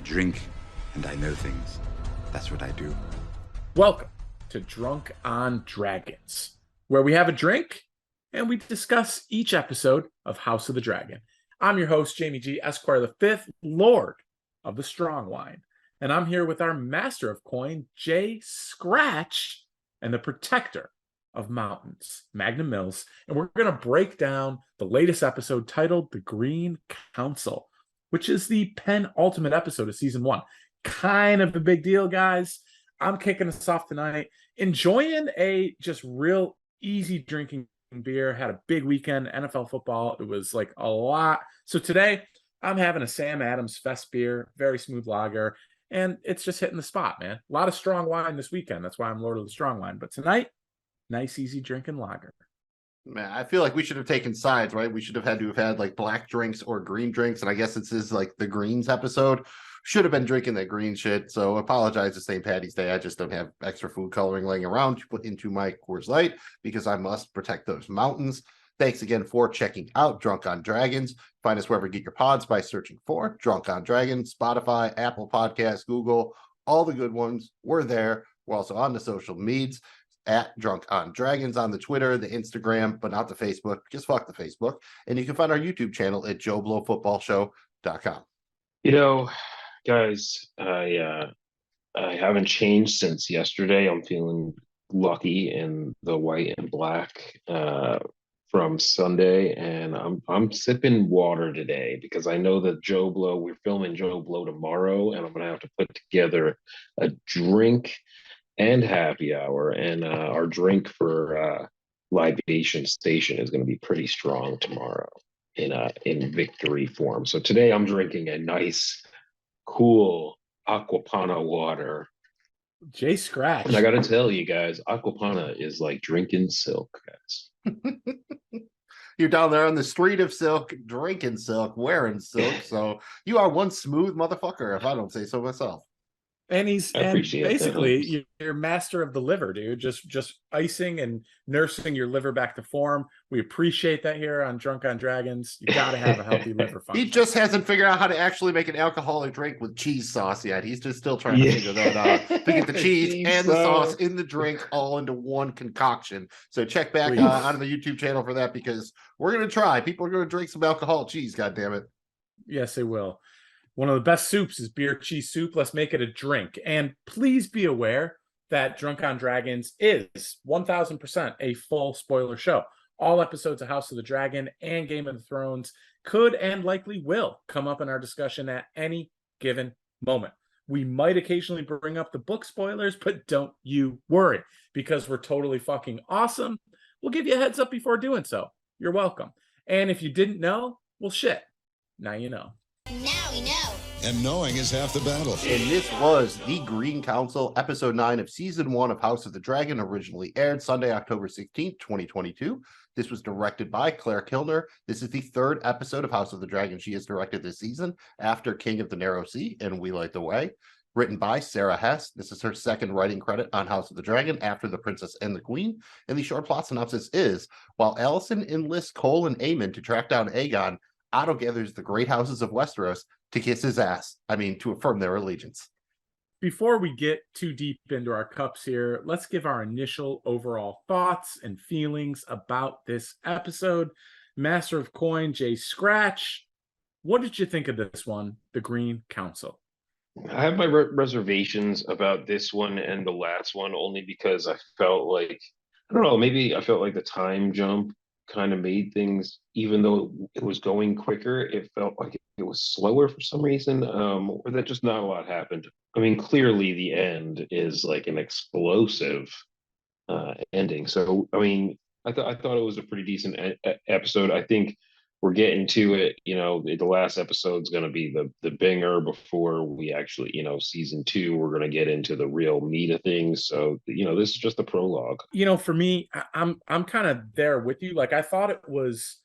drink and I know things. That's what I do. Welcome to Drunk on Dragons, where we have a drink and we discuss each episode of House of the Dragon. I'm your host, Jamie G. Esquire, the fifth Lord of the Strong Wine. And I'm here with our master of coin, Jay Scratch, and the protector of mountains, Magnum Mills. And we're going to break down the latest episode titled The Green Council, which is the penultimate episode of season 1. Kind of a big deal, guys. I'm kicking us off tonight, enjoying a just real easy drinking beer. Had a big weekend, NFL football. It was like a lot. So today I'm having a Sam Adams Fest beer, very smooth lager, and it's just hitting the spot, man. A lot of strong wine this weekend. That's why I'm Lord of the Strong Wine. But tonight, nice, easy drinking lager. Man, I feel like we should have taken sides, right? We should have had like black drinks or green drinks. And I guess this is like the greens episode. Should have been drinking that green shit. So apologize to St. Patty's Day. I just don't have extra food coloring laying around to put into my Coors Light because I must protect those mountains. Thanks again for checking out Drunk on Dragons. Find us wherever you get your pods by searching for Drunk on Dragons, Spotify, Apple Podcasts, Google, all the good ones. We're there. We're also on the social medias at Drunk on Dragons on the Twitter, the Instagram, but not the Facebook. Just fuck the Facebook. And you can find our YouTube channel at JoeBlowFootballShow.com. You know, guys, I haven't changed since yesterday. I'm feeling lucky in the white and black from Sunday, and I'm sipping water today because I know that Joe Blow, we're filming Joe Blow tomorrow, and I'm gonna have to put together a drink and happy hour, and our drink for libation station is going to be pretty strong tomorrow in victory form. So today I'm drinking a nice cool aquapana water. Jay Scratch. And I gotta tell you guys, aquapana is like drinking silk, guys. You're down there on the street of silk, drinking silk, wearing silk. So you are one smooth motherfucker, if I don't say so myself. And basically that, you're master of the liver, dude. Just icing and nursing your liver back to form. We appreciate that here on Drunk on Dragons. You got to have a healthy liver function. He just hasn't figured out how to actually make an alcoholic drink with cheese sauce yet. He's just still trying to figure that out. To get the cheese and the sauce in the drink all into one concoction. So check back on the YouTube channel for that because we're going to try. People are going to drink some alcoholic cheese, goddammit. Yes, they will. One of the best soups is beer cheese soup. Let's make it a drink. And please be aware that Drunk on Dragons is 1000% a full spoiler show. All episodes of House of the Dragon and Game of Thrones could and likely will come up in our discussion at any given moment. We might occasionally bring up the book spoilers, but don't you worry because we're totally fucking awesome. We'll give you a heads up before doing so. You're welcome. And if you didn't know, well, shit. Now you know. Now we know. And knowing is half the battle. And this was The Green Council, episode 9 of season 1 of House of the Dragon, originally aired Sunday, October 16th, 2022. This was directed by Claire Kilner. This is the third episode of House of the Dragon she has directed this season after King of the Narrow Sea and We Light the Way. Written by Sarah Hess. This is her second writing credit on House of the Dragon after The Princess and the Queen. And the short plot synopsis is, while Alicent enlists Cole and Aemon to track down Aegon, Otto gathers the great houses of Westeros to kiss his ass. To affirm their allegiance. Before we get too deep into our cups here, let's give our initial overall thoughts and feelings about this episode. Master of Coin, Jay Scratch, what did you think of this one, The Green Council? I have my reservations about this one and the last one only because I felt like, I don't know, maybe I felt like the time jump kind of made things, even though it was going quicker, it felt like it was slower for some reason, or that just not a lot happened. Clearly the end is like an explosive ending. So, I thought it was a pretty decent episode. I think we're getting to it. The last episode's going to be the binger before we actually, season 2, we're going to get into the real meat of things. So, this is just the prologue. For me, I'm kind of there with you. Like, I thought it was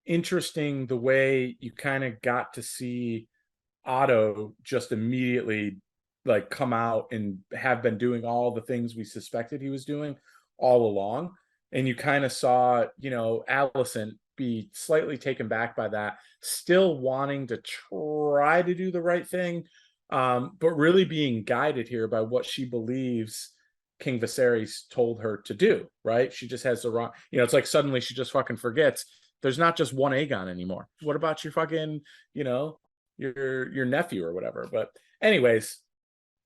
interesting the way you kind of got to see Otto just immediately like come out and have been doing all the things we suspected he was doing all along. And you kind of saw, Alicent be slightly taken back by that, still wanting to try to do the right thing, but really being guided here by what she believes King Viserys told her to do, right? She just has the wrong, it's like suddenly she just fucking forgets there's not just one Aegon anymore. What about your fucking, your nephew or whatever? But anyways,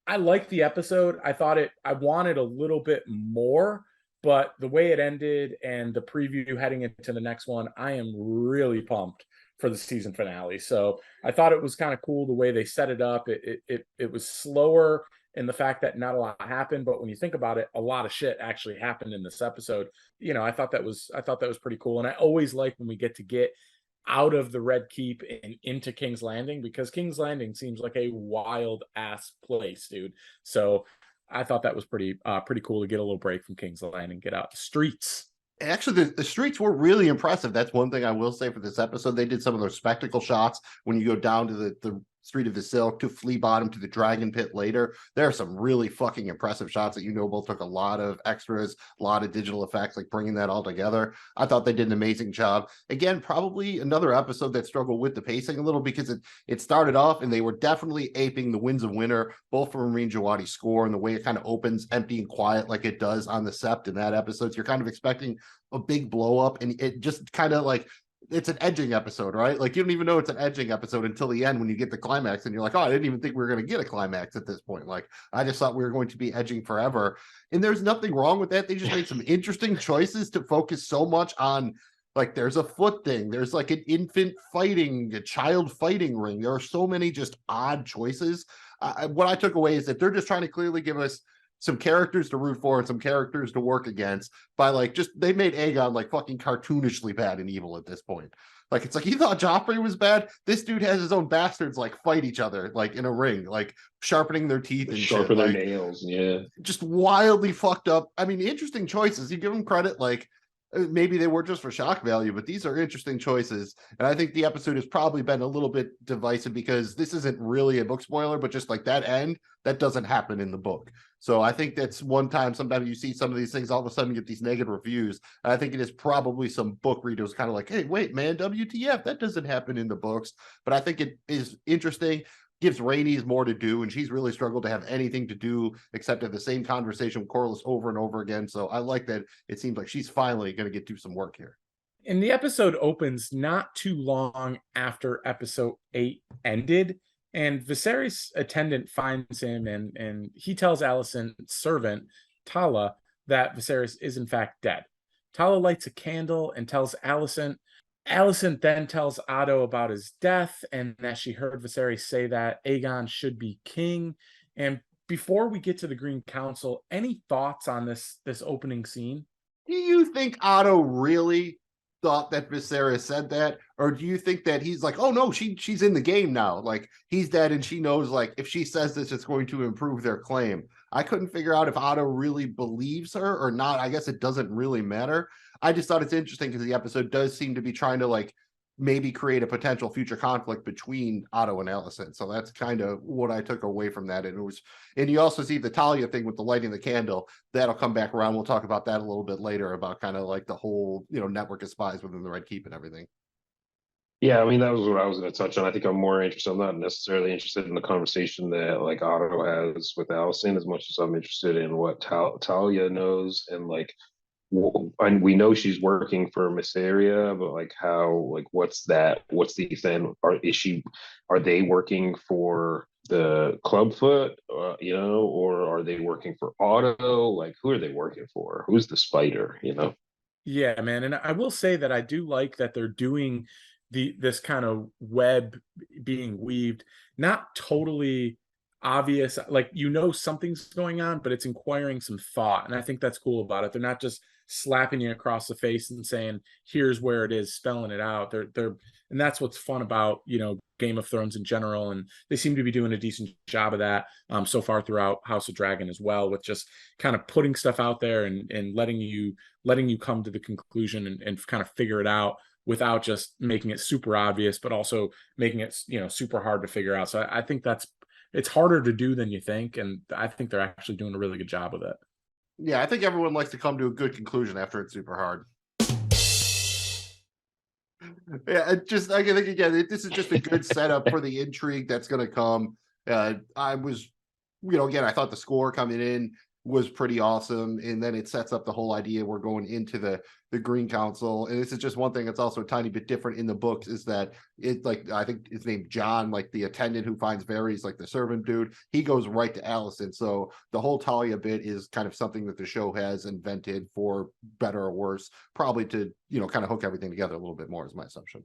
I liked the episode. I wanted a little bit more, but the way it ended and the preview heading into the next one, I am really pumped for the season finale. So I thought it was kind of cool the way they set it up. It was slower in the fact that not a lot happened, but when you think about it, a lot of shit actually happened in this episode. I thought that was pretty cool. And I always like when we get out of the Red Keep and into King's Landing, because King's Landing seems like a wild ass place, dude. So I thought that was pretty cool to get a little break from King's Landing, get out the streets. Actually, the streets were really impressive. That's one thing I will say for this episode. They did some of those spectacle shots when you go down to the Street of the Silk, to Flea Bottom, to the Dragon Pit later. There are some really fucking impressive shots that both took a lot of extras, a lot of digital effects, like bringing that all together. I thought they did an amazing job. Again, probably another episode that struggled with the pacing a little, because it started off and they were definitely aping the Winds of Winter, both from Ramin Djawadi's score and the way it kind of opens empty and quiet like it does on the Sept in that episode. So you're kind of expecting a big blow up, and it just kind of like, it's an edging episode, right? Like, you don't even know it's an edging episode until the end when you get the climax, and you're like, oh, I didn't even think we were going to get a climax at this point. Like, I just thought we were going to be edging forever. And there's nothing wrong with that. They just made some interesting choices to focus so much on, like, there's a foot thing, there's like an infant fighting, a child fighting ring. There are so many just odd choices. What I took away is that they're just trying to clearly give us some characters to root for and some characters to work against, by like, just, they made Aegon like fucking cartoonishly bad and evil at this point. Like, it's like, you thought Joffrey was bad? This dude has his own bastards like fight each other like in a ring, like sharpening their teeth and sharpen shit. their nails. Yeah, just wildly fucked up. I mean, interesting choices. You give them credit, like maybe they were just for shock value, but these are interesting choices. And I think the episode has probably been a little bit divisive, because this isn't really a book spoiler, but just like that end, that doesn't happen in the book. So I think that's one time, sometimes you see some of these things all of a sudden get these negative reviews. And I think it is probably some book readers kind of like, hey, wait, man, WTF, that doesn't happen in the books. But I think it is interesting, gives Rhaenys more to do, and she's really struggled to have anything to do except have the same conversation with Corlys over and over again. So I like that it seems like she's finally going to get to some work here. And the episode opens not too long after episode 8 ended, and Viserys' attendant finds him, and he tells Alicent's servant, Tala, that Viserys is in fact dead. Tala lights a candle and tells Alicent. Alicent then tells Otto about his death, and that she heard Viserys say that Aegon should be king. And before we get to the Green Council, any thoughts on this opening scene? Do you think Otto really thought that Viserys said that, or do you think that he's like, oh no, she's in the game now, like he's dead and she knows, like, if she says this, it's going to improve their claim? I couldn't figure out if Otto really believes her or not. I guess it doesn't really matter. I just thought it's interesting because the episode does seem to be trying to like maybe create a potential future conflict between Otto and Alicent. So that's kind of what I took away from that. And you also see the Talia thing with the lighting the candle. That'll come back around. We'll talk about that a little bit later, about kind of like the whole, network of spies within the Red Keep and everything. Yeah, I mean, that was what I was going to touch on. I think I'm more interested. I'm not necessarily interested in the conversation that like Otto has with Alicent as much as I'm interested in what Talia knows, and like, and we know she's working for Mysaria, but like how, like, what's the thing? Are they working for the Clubfoot, or are they working for Otto? Like, who are they working for? Who's the spider? Yeah, man. And I will say that I do like that they're doing this kind of web being weaved, not totally obvious, like something's going on, but it's inquiring some thought, and I think that's cool about it. They're not just slapping you across the face and saying here's where it is, spelling it out. They're and that's what's fun about Game of Thrones in general, and they seem to be doing a decent job of that so far throughout House of Dragon as well, with just kind of putting stuff out there and letting you come to the conclusion and kind of figure it out without just making it super obvious, but also making it super hard to figure out. So I think it's harder to do than you think, and I think they're actually doing a really good job with it. Yeah, I think everyone likes to come to a good conclusion after it's super hard. Yeah, I think again, this is just a good setup for the intrigue that's going to come. I was, again, I thought the score coming in was pretty awesome, and then it sets up the whole idea we're going into the Green Council. And this is just one thing that's also a tiny bit different in the books, is that it, like, I think his name John, like the attendant who finds Varys, like the servant dude, he goes right to Alicent. So the whole Talia bit is kind of something that the show has invented, for better or worse, probably to kind of hook everything together a little bit more, is my assumption.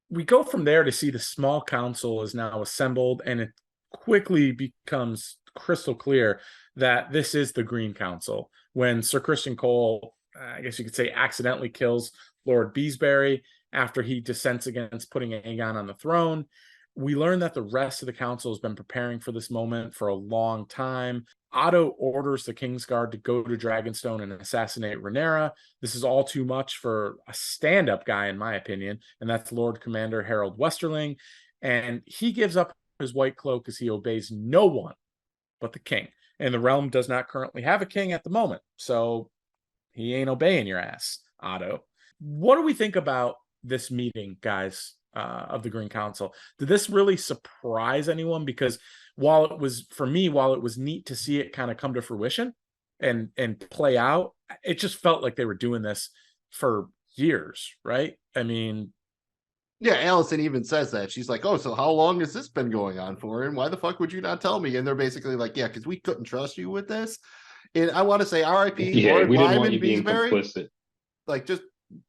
We go from there to see the small council is now assembled, and it quickly becomes crystal clear that this is the Green Council. When Sir Criston Cole, I guess you could say, accidentally kills Lord Beesbury after he dissents against putting Aegon on the throne, we learn that the rest of the council has been preparing for this moment for a long time. Otto orders the Kingsguard to go to Dragonstone and assassinate Rhaenyra. This is all too much for a stand-up guy, in my opinion, and that's Lord Commander Harold Westerling. And he gives up his white cloak as he obeys no one but the king. And the realm does not currently have a king at the moment, so he ain't obeying your ass, Otto. What do we think about this meeting, guys, of the Green Council? Did this really surprise anyone? Because while it was neat to see it kind of come to fruition and play out, it just felt like they were doing this for years, right? I mean, yeah, Alicent even says that. She's like, oh, so how long has this been going on for? And why the fuck would you not tell me? And they're basically like, yeah, because we couldn't trust you with this. And I want to say R.I.P. Yeah, Lord we didn't Lyman want you being Beesbury. complicit. Like, just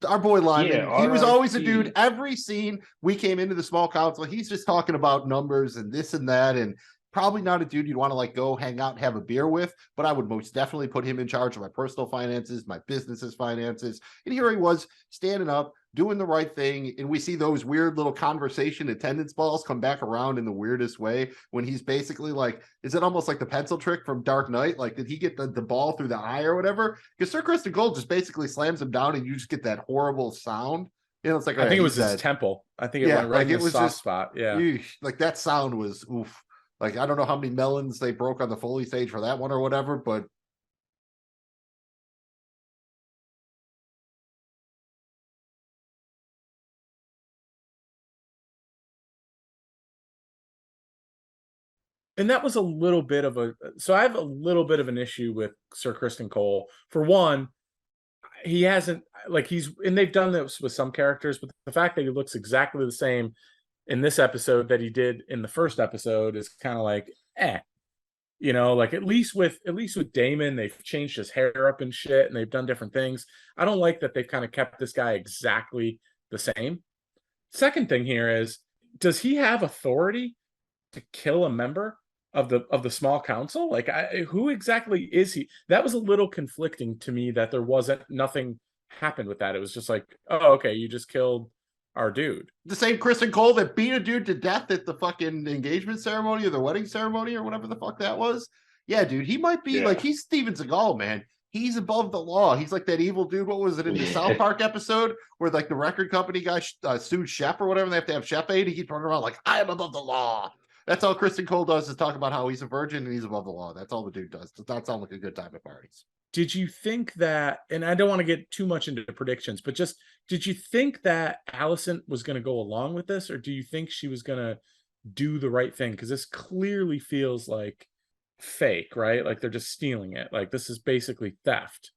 our boy Lyman. Yeah, he was always a RIP. dude. Every scene we came into the small council, he's just talking about numbers and this and that, and probably not a dude you'd want to like go hang out and have a beer with, but I would most definitely put him in charge of my personal finances, my business's finances. And here he was standing up, doing the right thing. And we see those weird little conversation attendance balls come back around in the weirdest way, when he's basically like, is it almost like the pencil trick from Dark Knight? Like, did he get the ball through the eye or whatever? Because Sir Criston Cole just basically slams him down and you just get that horrible sound. It's like, I think it was his temple. I think it went right in the soft spot. Yeah. Eesh, like that sound was oof. Like, I don't know how many melons they broke on the Foley stage for that one or whatever, but and that was a little bit of I have a little bit of an issue with Sir Criston Cole. For one, he hasn't, like, and they've done this with some characters, but the fact that he looks exactly the same in this episode that he did in the first episode is kind of like, like at least with Daemon, they've changed his hair up and shit, and they've done different things. I don't like that they've kind of kept this guy exactly the same. Second thing here is, does he have authority to kill a member of the small council? Like, who exactly is he? That was a little conflicting to me, that there wasn't nothing happened with that. It was just like, oh, okay, you just killed our dude. The same Criston Cole that beat a dude to death at the fucking engagement ceremony or the wedding ceremony or whatever the fuck that was. Yeah, dude, he might be like, he's Steven Seagal, man. He's above the law. He's like that evil dude. What was it in the South Park episode where like the record company guy sued Shep or whatever? They have to have Shep aid. He keeps running around like, I am above the law. That's all Criston Cole does, is talk about how he's a virgin and he's above the law. That's all the dude does. Does not sound like a good time at parties. Did you think that, and I don't want to get too much into predictions, but just, did you think that Alicent was going to go along with this, or do you think she was going to do the right thing? Because this clearly feels like fake, right? Like they're just stealing it. Like this is basically theft.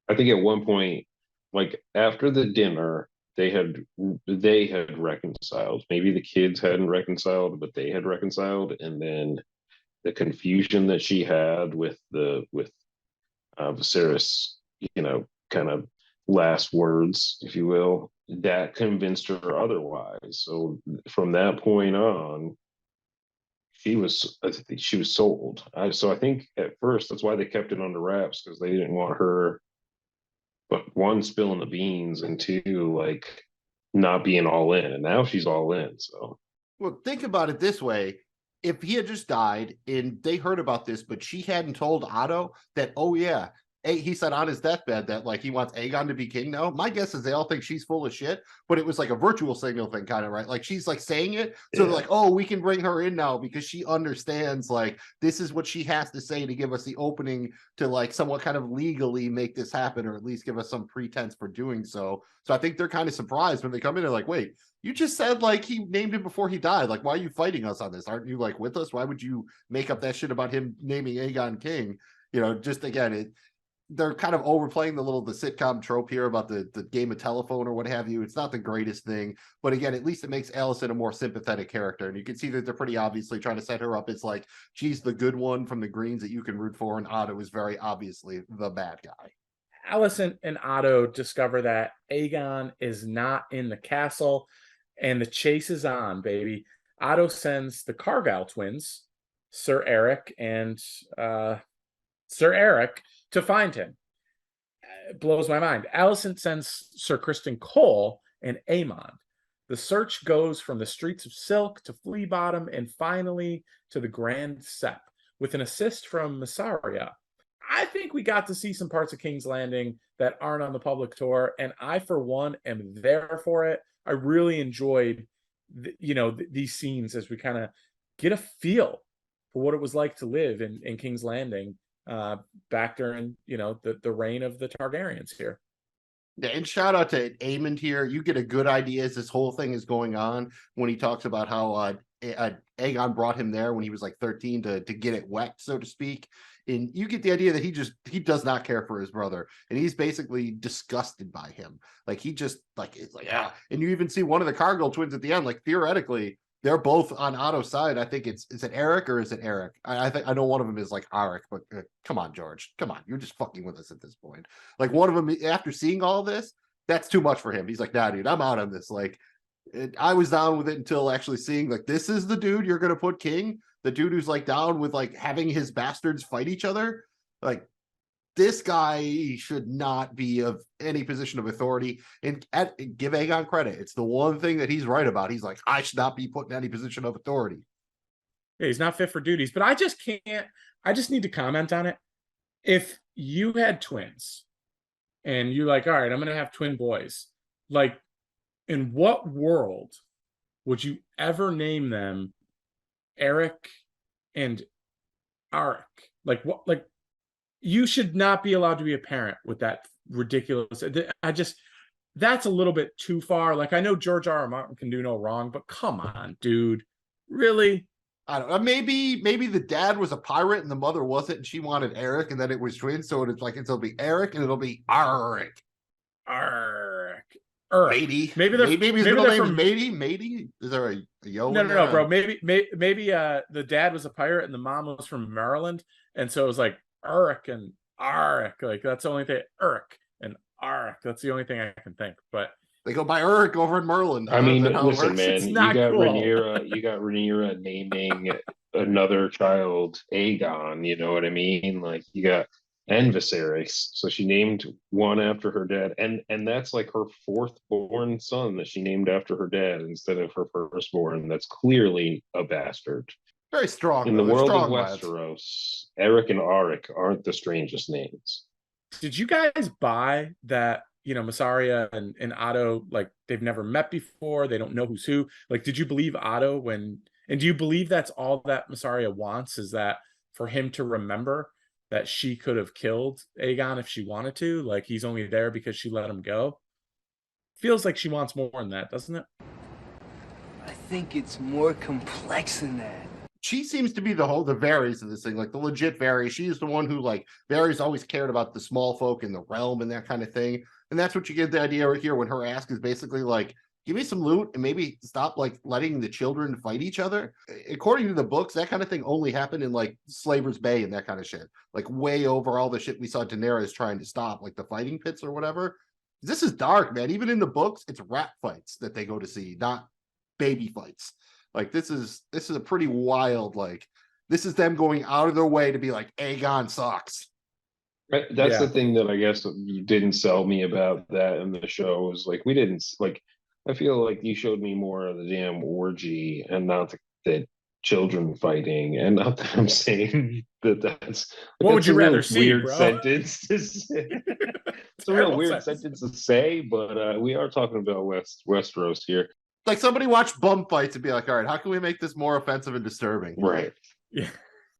I think at one point, like after the dinner, they had reconciled. Maybe the kids hadn't reconciled, but they had reconciled. And then the confusion that she had with Viserys, kind of last words, if you will, that convinced her otherwise. So from that point on, she was sold. So I think at first that's why they kept it under wraps, because they didn't want her, but one, spilling the beans, and two, like not being all in. And now she's all in. So, well, think about it this way. If he had just died and they heard about this, but she hadn't told Otto that, oh yeah, he said on his deathbed that like he wants Aegon to be king now. My guess is they all think she's full of shit, but it was like a virtual signal thing, kind of, right? Like she's like saying it, so they're like, oh, we can bring her in now because she understands like this is what she has to say to give us the opening to like somewhat kind of legally make this happen, or at least give us some pretense for doing so. So I think they're kind of surprised when they come in and like, wait, you just said like he named him before he died. Like, why are you fighting us on this? Aren't you like with us? Why would you make up that shit about him naming Aegon king? You know, just again, they're kind of overplaying the sitcom trope here about the game of telephone or what have you. It's not the greatest thing, but again, at least it makes Alicent a more sympathetic character. And you can see that they're pretty obviously trying to set her up as like, she's the good one from the Greens that you can root for. And Otto is very obviously the bad guy. Alicent and Otto discover that Aegon is not in the castle and the chase is on, baby. Otto sends the Cargyle twins, Sir Eric and Sir Eric, to find him. It blows my mind. Alicent sends Sir Criston Cole and Aemond. The search goes from the streets of Silk to Flea Bottom and finally to the Grand Sept with an assist from Massaria. I think we got to see some parts of King's Landing that aren't on the public tour, and I, for one, am there for it. I really enjoyed, these scenes as we kind of get a feel for what it was like to live in King's Landing back during, the reign of the Targaryens here. Yeah, and shout out to Aemond here. You get a good idea as this whole thing is going on when he talks about how Aegon brought him there when he was like 13 to get it wet, so to speak. And you get the idea that he does not care for his brother, and he's basically disgusted by him. Like he just like it's like yeah. And you even see one of the Cargill twins at the end. Like theoretically, they're both on Otto's side. I think is it Eric or is it Eric? I think I know one of them is like Arik, but come on, George, come on, you're just fucking with us at this point. Like one of them, after seeing all this, that's too much for him. He's like, nah, dude, I'm out on this. Like I was down with it until actually seeing like this is the dude you're gonna put king. The dude who's like down with like having his bastards fight each other. Like this guy should not be of any position of authority. And give Aegon credit. It's the one thing that he's right about. He's like, I should not be put in any position of authority. Yeah, he's not fit for duties, but I just need to comment on it. If you had twins and you're like, all right, I'm going to have twin boys, like in what world would you ever name them Eric and Arik? Like what? Like you should not be allowed to be a parent with that ridiculous. That's a little bit too far. Like I know George R.R. Martin can do no wrong, but come on, dude, really? I don't know. Maybe the dad was a pirate and the mother wasn't, and she wanted Eric, and then it was twins. So it's like it'll be Eric and it'll be Arik. Matey. Maybe the middle name is Matey. Matey? Is there a yo? No, bro. Maybe the dad was a pirate and the mom was from Maryland, and so it was like Eric and Arik. Like that's the only thing. Eric and Arik. That's the only thing I can think. But they go by Eric over in Merlin. I mean, listen, man. You got Rhaenyra. You got Rhaenyra naming another child Aegon. You know what I mean? Like you got. And Viserys. So she named one after her dad. And that's like her fourth born son that she named after her dad instead of her firstborn. That's clearly a bastard. Very strong. In the world of Westeros, Eric and Arik aren't the strangest names. Did you guys buy that, Massaria and Otto, like they've never met before, they don't know who's who? Like, did you believe Otto and do you believe that's all that Massaria wants, is that for him to remember that she could have killed Aegon if she wanted to? Like he's only there because she let him go? Feels like she wants more than that, doesn't it? I think it's more complex than that. She seems to be the Varys of this thing, like the legit Varys. She's the one who like Varys always cared about the small folk in the realm and that kind of thing. And that's what you get the idea right here when her ask is basically like, give me some loot and maybe stop like letting the children fight each other. According to the books, that kind of thing only happened in like Slaver's Bay and that kind of shit. Like way over all the shit we saw Daenerys trying to stop, like the fighting pits or whatever. This is dark, man. Even in the books, it's rat fights that they go to see, not baby fights. Like this is a pretty wild, like this is them going out of their way to be like Aegon sucks. That's the thing that I guess you didn't sell me about that in the show, is like we didn't like. I feel like you showed me more of the damn orgy and not the children fighting, and not that I'm saying that's What would that's you a real rather see, weird bro? sentence to say. It's a real Terrible weird sense. sentence to say, but we are talking about Westeros here, Like somebody watched bum fights and be like, all right, how can we make this more offensive and disturbing? right? Yeah.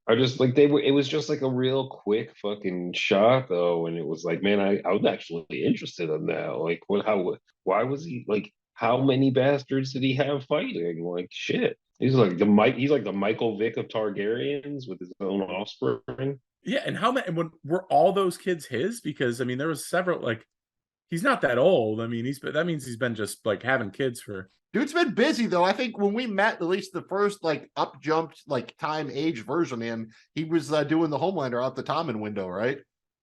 I just like they were. It was just like a real quick fucking shot though, and it was like, man, I was actually interested in that. Like, what? How? Why was he like? How many bastards did he have fighting? Like, shit. He's like the Mike. He's like the Michael Vick of Targaryens with his own offspring. Yeah, and how many? When were all those kids his? Because I mean, there was several. Like, he's not that old. I mean, that means he's been just like having kids for. Dude's been busy though. I think when we met, at least the first like up jumped like time age version of him, he was doing the Homelander out the Tommen window, right?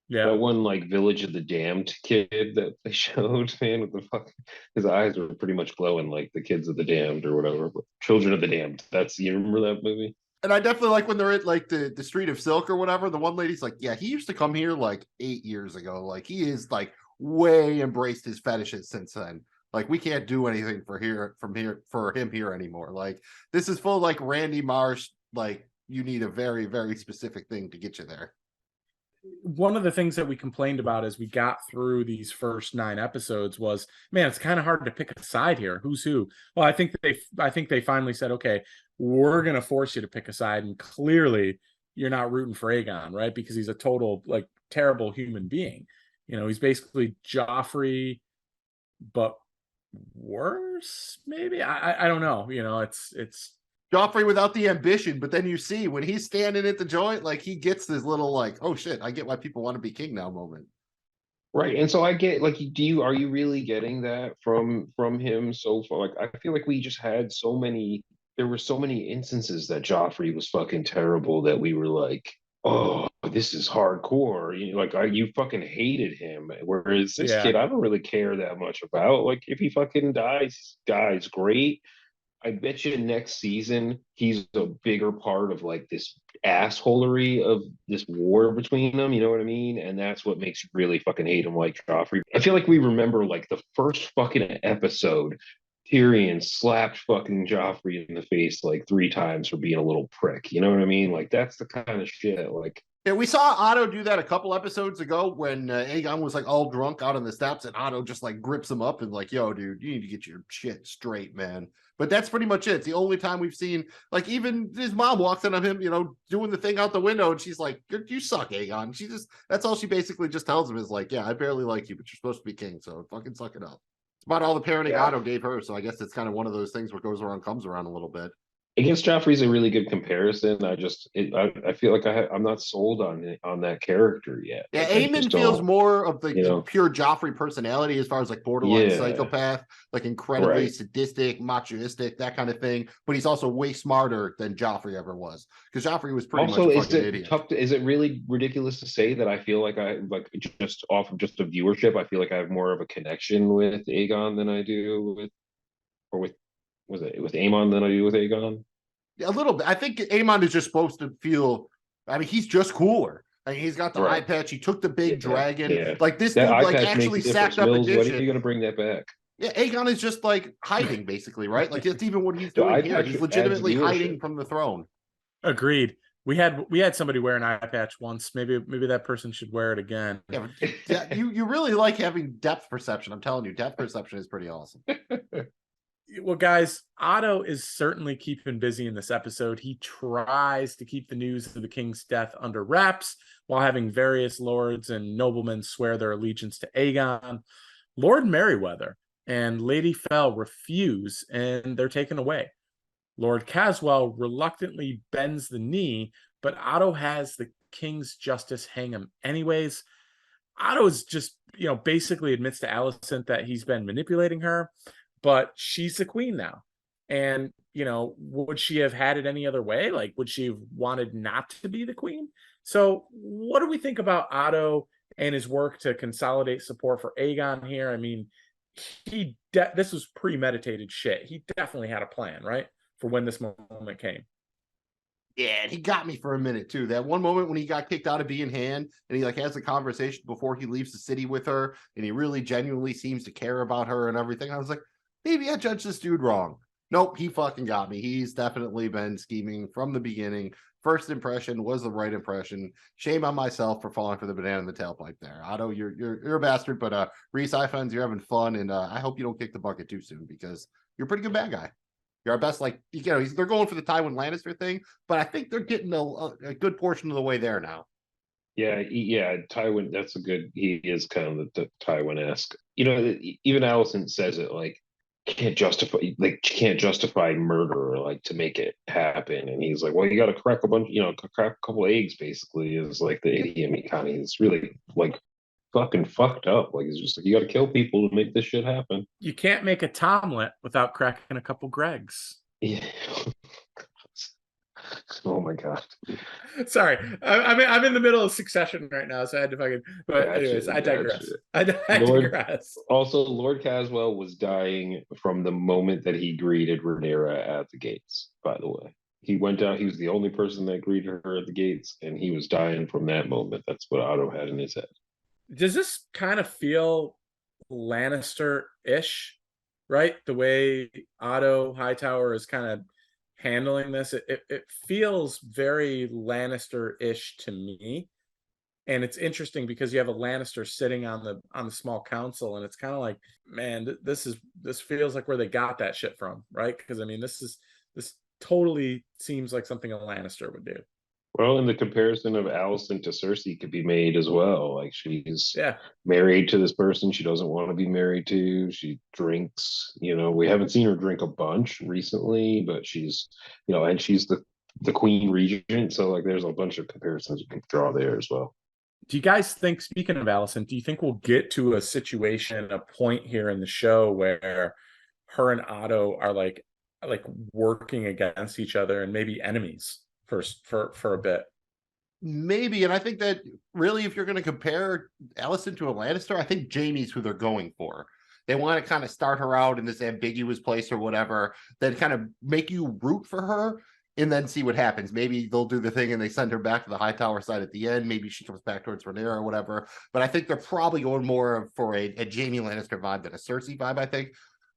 Yeah. That one like Village of the Damned kid that they showed, man, with the fuck, his eyes were pretty much glowing like the kids of the damned or whatever. But Children of the Damned. That's you remember that movie? And I definitely like when they're at like the Street of Silk or whatever. The one lady's like, yeah, he used to come here like 8 years ago. Like he is like way embraced his fetishes since then. Like we can't do anything for him here anymore. Like this is full like Randy Marsh. Like you need a very, very specific thing to get you there. One of the things that we complained about as we got through these first 9 episodes was, man, it's kind of hard to pick a side here. Who's who? Well, I think they finally said, okay, we're going to force you to pick a side, and clearly you're not rooting for Aegon, right? Because he's a total like terrible human being. You know, he's basically Joffrey, but worse, maybe. I don't know. You know, it's Joffrey without the ambition, but then you see when he's standing at the joint, like he gets this little like, oh shit, I get why people want to be king now moment. Right. And so I get like are you really getting that from him so far? Like I feel like we just had there were so many instances that Joffrey was fucking terrible that we were like, oh, this is hardcore. You know, like you fucking hated him. Whereas this yeah. kid, I don't really care that much about. Like if he fucking dies, great. I bet you next season he's a bigger part of like this assholery of this war between them. You know what I mean? And that's what makes you really fucking hate him, like Joffrey. I feel like we remember like the first fucking episode, Tyrion slapped fucking Joffrey in the face like 3 times for being a little prick. You know what I mean? Like that's the kind of shit. Like Yeah, we saw Otto do that a couple episodes ago when Aegon was like all drunk out on the steps, and Otto just like grips him up and like, yo, dude, you need to get your shit straight, man. But that's pretty much it. It's the only time we've seen, like, even his mom walks in on him, you know, doing the thing out the window, and she's like, you suck, Aegon. That's all she basically just tells him is like, yeah, I barely like you, but you're supposed to be king, so fucking suck it up. It's about all the parenting Otto gave her, so I guess it's kind of one of those things where goes around, comes around a little bit. against Joffrey's a really good comparison. I feel like I'm not sold on that character yet. Yeah, Like, Aemon feels more of the know, pure Joffrey personality as far as like borderline Yeah. psychopath, like incredibly Right. sadistic, machoistic, that kind of thing. But he's also way smarter than Joffrey ever was, because Joffrey was pretty Also, much a is fucking it idiot. tough is it really ridiculous to say that I feel like I like just off of just a viewership, I feel like I have more of a connection with Aegon than I do with was it with Aemon than I do with Aegon? A little bit. I think Aemon is just supposed to feel. I mean, he's just cooler. I mean, he's got the eye Right. patch. He took the big dragon. Yeah. Like this That dude, eye like patch actually makes a sacked difference. up Mills, when are you addition. going to bring that back? Yeah, Aegon is just like hiding, basically, right? Like it's even what he's The eye doing here. patch He's adds legitimately hiding viewership. from the throne. Agreed. We had somebody wear an eye patch once. Maybe that person should wear it again. Yeah, you really like having depth perception. I'm telling you, depth perception is pretty awesome. Well, guys, Otto is certainly keeping busy in this episode. He tries to keep the news of the king's death under wraps while having various lords and noblemen swear their allegiance to Aegon. Lord Merryweather and Lady Fell refuse, and they're taken away. Lord Caswell reluctantly bends the knee, but Otto has the king's justice hang him anyways. Otto is just, basically admits to Alicent that he's been manipulating her, but she's the queen now. And, would she have had it any other way? Like, would she have wanted not to be the queen? So what do we think about Otto and his work to consolidate support for Aegon here? I mean, this was premeditated shit. He definitely had a plan, right? For when this moment came. Yeah, and he got me for a minute too. That one moment when he got kicked out of being hand and he like has a conversation before he leaves the city with her, and he really genuinely seems to care about her and everything. I was like, maybe I judged this dude wrong. Nope, he fucking got me. He's definitely been scheming from the beginning. First impression was the right impression. Shame on myself for falling for the banana in the tailpipe there. Otto, you're a bastard, but Reese iPhones, you're having fun, and I hope you don't kick the bucket too soon because you're a pretty good bad guy. You're our best, like, you know, they're going for the Tywin Lannister thing, but I think they're getting a good portion of the way there now. Yeah, Tywin. That's a good. He is kind of the Tywin-esque. You know, even Allison says it like can't justify murder like to make it happen, and he's like, well, you got to crack a bunch, crack a couple eggs. Basically, is like the idiom he kind of is really like fucking fucked up. Like it's just like you got to kill people to make this shit happen. You can't make a Tomlet without cracking a couple Gregs. Yeah. Oh my god. Sorry, I'm in the middle of Succession right now, so I had to fucking. But Gotcha, anyways, I digress. gotcha. I digress. Also, Lord Caswell was dying from the moment that he greeted Rhaenyra at the gates. By the way, he went out. He was the only person that greeted her at the gates, and he was dying from that moment. That's what Otto had in his head. Does this kind of feel Lannister-ish, right? The way Otto Hightower is kind of handling this, it feels very Lannister-ish to me. And it's interesting because you have a Lannister sitting on the small council, and it's kind of like, man, this feels like where they got that shit from, right? Because I mean, this totally seems like something a Lannister would do. Well, and the comparison of Alicent to Cersei could be made as well. Like she's Yeah, married to this person she doesn't want to be married to. She drinks, we haven't seen her drink a bunch recently, but she's, and she's the queen regent. So like there's a bunch of comparisons you can draw there as well. Do you guys think, speaking of Alicent, do you think we'll get to a situation, a point here in the show where her and Otto are like working against each other and maybe enemies for a bit? Maybe, and I think that really, if you're going to compare Alicent to a Lannister, I think Jaime's who they're going for. They want to kind of start her out in this ambiguous place or whatever, then kind of make you root for her and then see what happens. Maybe they'll do the thing and they send her back to the Hightower side at the end. Maybe she comes back towards Rhaenyra or whatever. But I think they're probably going more for a Jaime Lannister vibe than a Cersei vibe, I think.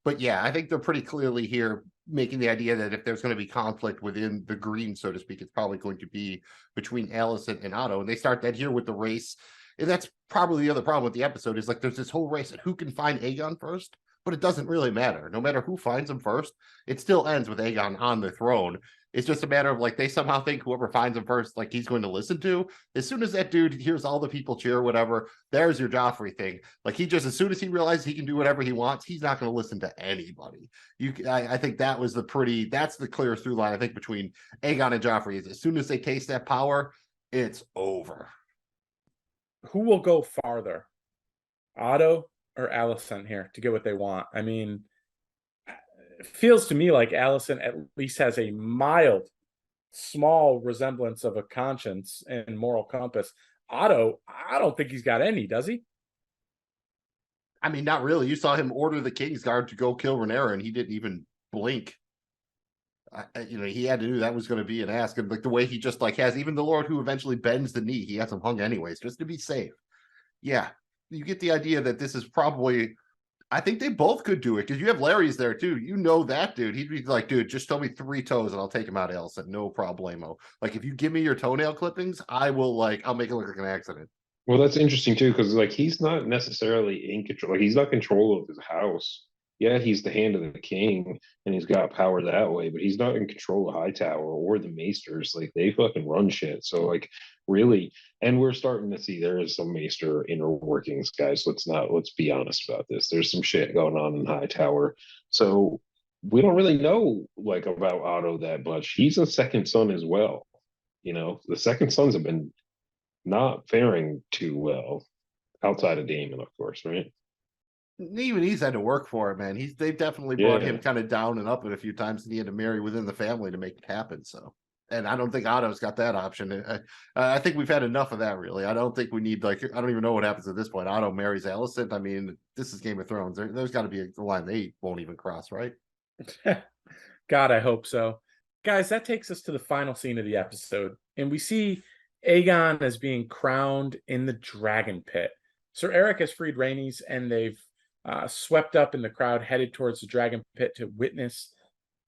But yeah, I think they're pretty clearly here making the idea that if there's going to be conflict within the green, so to speak, it's probably going to be between Alicent and Otto. And they start that here with the race. And that's probably the other problem with the episode is like there's this whole race of who can find Aegon first, but it doesn't really matter. No matter who finds him first, it still ends with Aegon on the throne. It's just a matter of like they somehow think whoever finds him first, like he's going to listen to. As soon as that dude hears all the people cheer, whatever, there's your Joffrey thing. Like he just, as soon as he realizes he can do whatever he wants, he's not going to listen to anybody. I think that was that's the clear through line, I think, between Aegon and Joffrey is as soon as they taste that power, it's over. Who will go farther, Otto or Alicent here to get what they want? I mean, it feels to me like Alicent at least has a mild, small resemblance of a conscience and moral compass. Otto, I don't think he's got any, does he? I mean, not really. You saw him order the Kingsguard to go kill Rhaenyra, and he didn't even blink. He had to do that was going to be an ask. And like the way he just like has even the Lord who eventually bends the knee, he has him hung anyways, just to be safe. Yeah, you get the idea that this is probably. I think they both could do it because you have Larry's there too. You know that dude. He'd be like, dude, just show me 3 toes and I'll take him out, Alicent. No problemo. Like if you give me your toenail clippings, I'll make it look like an accident. Well, that's interesting too, because like he's not necessarily in control. Like he's not control of his house. Yeah, he's the hand of the king, and he's got power that way. But he's not in control of Hightower or the Maesters. Like they fucking run shit. So like really, and we're starting to see there is some Maester inner workings, guys. Let's be honest about this. There's some shit going on in Hightower. So we don't really know like about Otto that much. He's a second son as well. The second sons have been not faring too well outside of Daemon, of course, right? Even he's had to work for it, man. They've definitely brought him kind of down and up it a few times, and he had to marry within the family to make it happen. So, and I don't think Otto's got that option. I think we've had enough of that, really. I don't think we need I don't even know what happens at this point. Otto marries Alicent. I mean, this is Game of Thrones. There's got to be a line they won't even cross, right? God, I hope so. Guys, that takes us to the final scene of the episode, and we see Aegon as being crowned in the Dragon Pit. Sir Eric has freed Rhaenys, and they've swept up in the crowd, headed towards the Dragon Pit to witness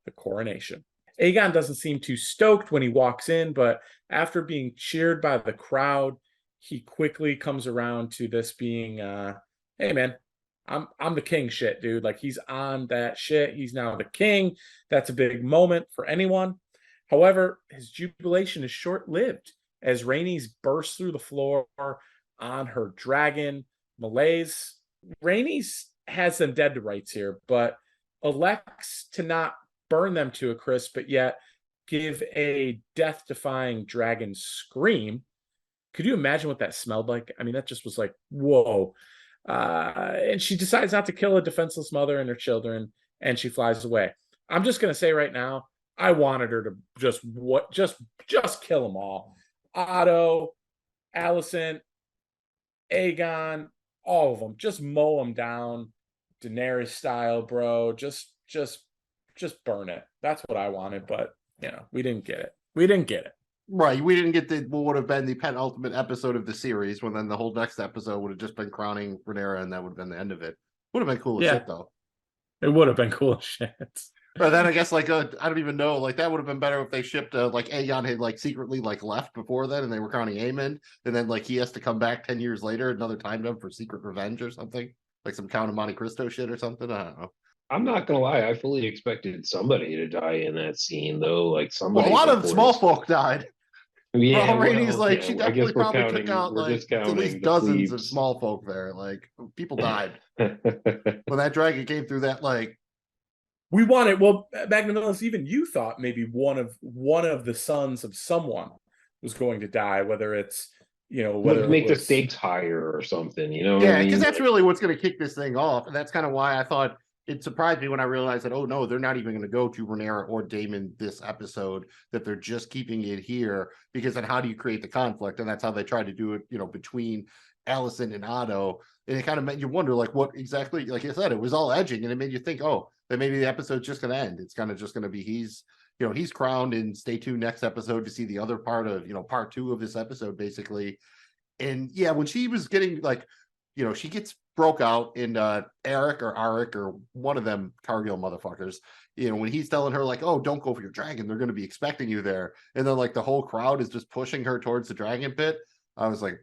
the coronation. Aegon doesn't seem too stoked when he walks in, but after being cheered by the crowd, he quickly comes around to this being, hey man, I'm the king shit, dude. Like, he's on that shit. He's now the king. That's a big moment for anyone. However, his jubilation is short-lived as Rhaenys bursts through the floor on her dragon, Malaise. Rhaenys has them dead to rights here, but elects to not burn them to a crisp, but yet give a death-defying dragon scream. Could you imagine what that smelled like? I mean, that just was like, whoa. And she decides not to kill a defenseless mother and her children, and she flies away. I'm just going to say right now, I wanted her to just kill them all. Otto, Alicent, Aegon, all of them. Just mow them down, Daenerys style, bro. Just burn it. That's what I wanted, but we didn't get it. Right, we didn't get what would have been the penultimate episode of the series, when then the whole next episode would have just been crowning Rhaenyra, and that would have been the end of it. Would have been cool as shit, though. It would have been cool as shit. But then I guess I don't even know, like that would have been better if they shipped like Aegon had like secretly like left before then, and they were crowning Aemond, and then like he has to come back 10 years later, another time jump for secret revenge or something, like some Count of Monte Cristo shit or something. I don't know. I'm not gonna lie, I fully expected somebody to die in that scene, though. Like somebody. Well, a lot of small folk died. Yeah, Rhaenys like she definitely probably took out like at least dozens of sleeves. small folk there. Like people died when that dragon came through that. Like we wanted. Well, Magnum Mills, even you thought maybe one of the sons of someone was going to die, whether it's whether make the stakes higher or something. Yeah, because that's really what's going to kick this thing off, and that's kind of why I thought. It surprised me when I realized that, oh no, they're not even going to go to Rhaenyra or Daemon this episode, that they're just keeping it here, because then how do you create the conflict? And that's how they tried to do it, between Alicent and Otto. And it kind of made you wonder, like, what exactly, like I said, it was all edging, and it made you think, oh, that maybe the episode's just going to end. It's kind of just going to be he's crowned, and stay tuned next episode to see the other part of, part 2 of this episode, basically. And yeah, when she was getting like, she gets broke out in Eric or one of them Cargill motherfuckers, when he's telling her like, oh, don't go for your dragon, they're going to be expecting you there, and then like the whole crowd is just pushing her towards the dragon pit. I was like,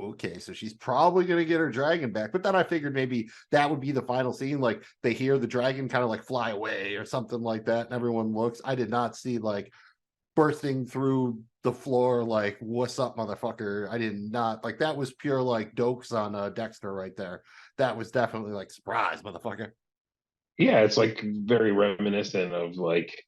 okay, so she's probably going to get her dragon back. But then I figured maybe that would be the final scene, like they hear the dragon kind of like fly away or something like that, and everyone looks. I did not see like bursting through the floor like, what's up, motherfucker. I did not, like, that was pure like Dokes on Dexter right there. That was definitely like, surprise, motherfucker. Yeah, it's like very reminiscent of like,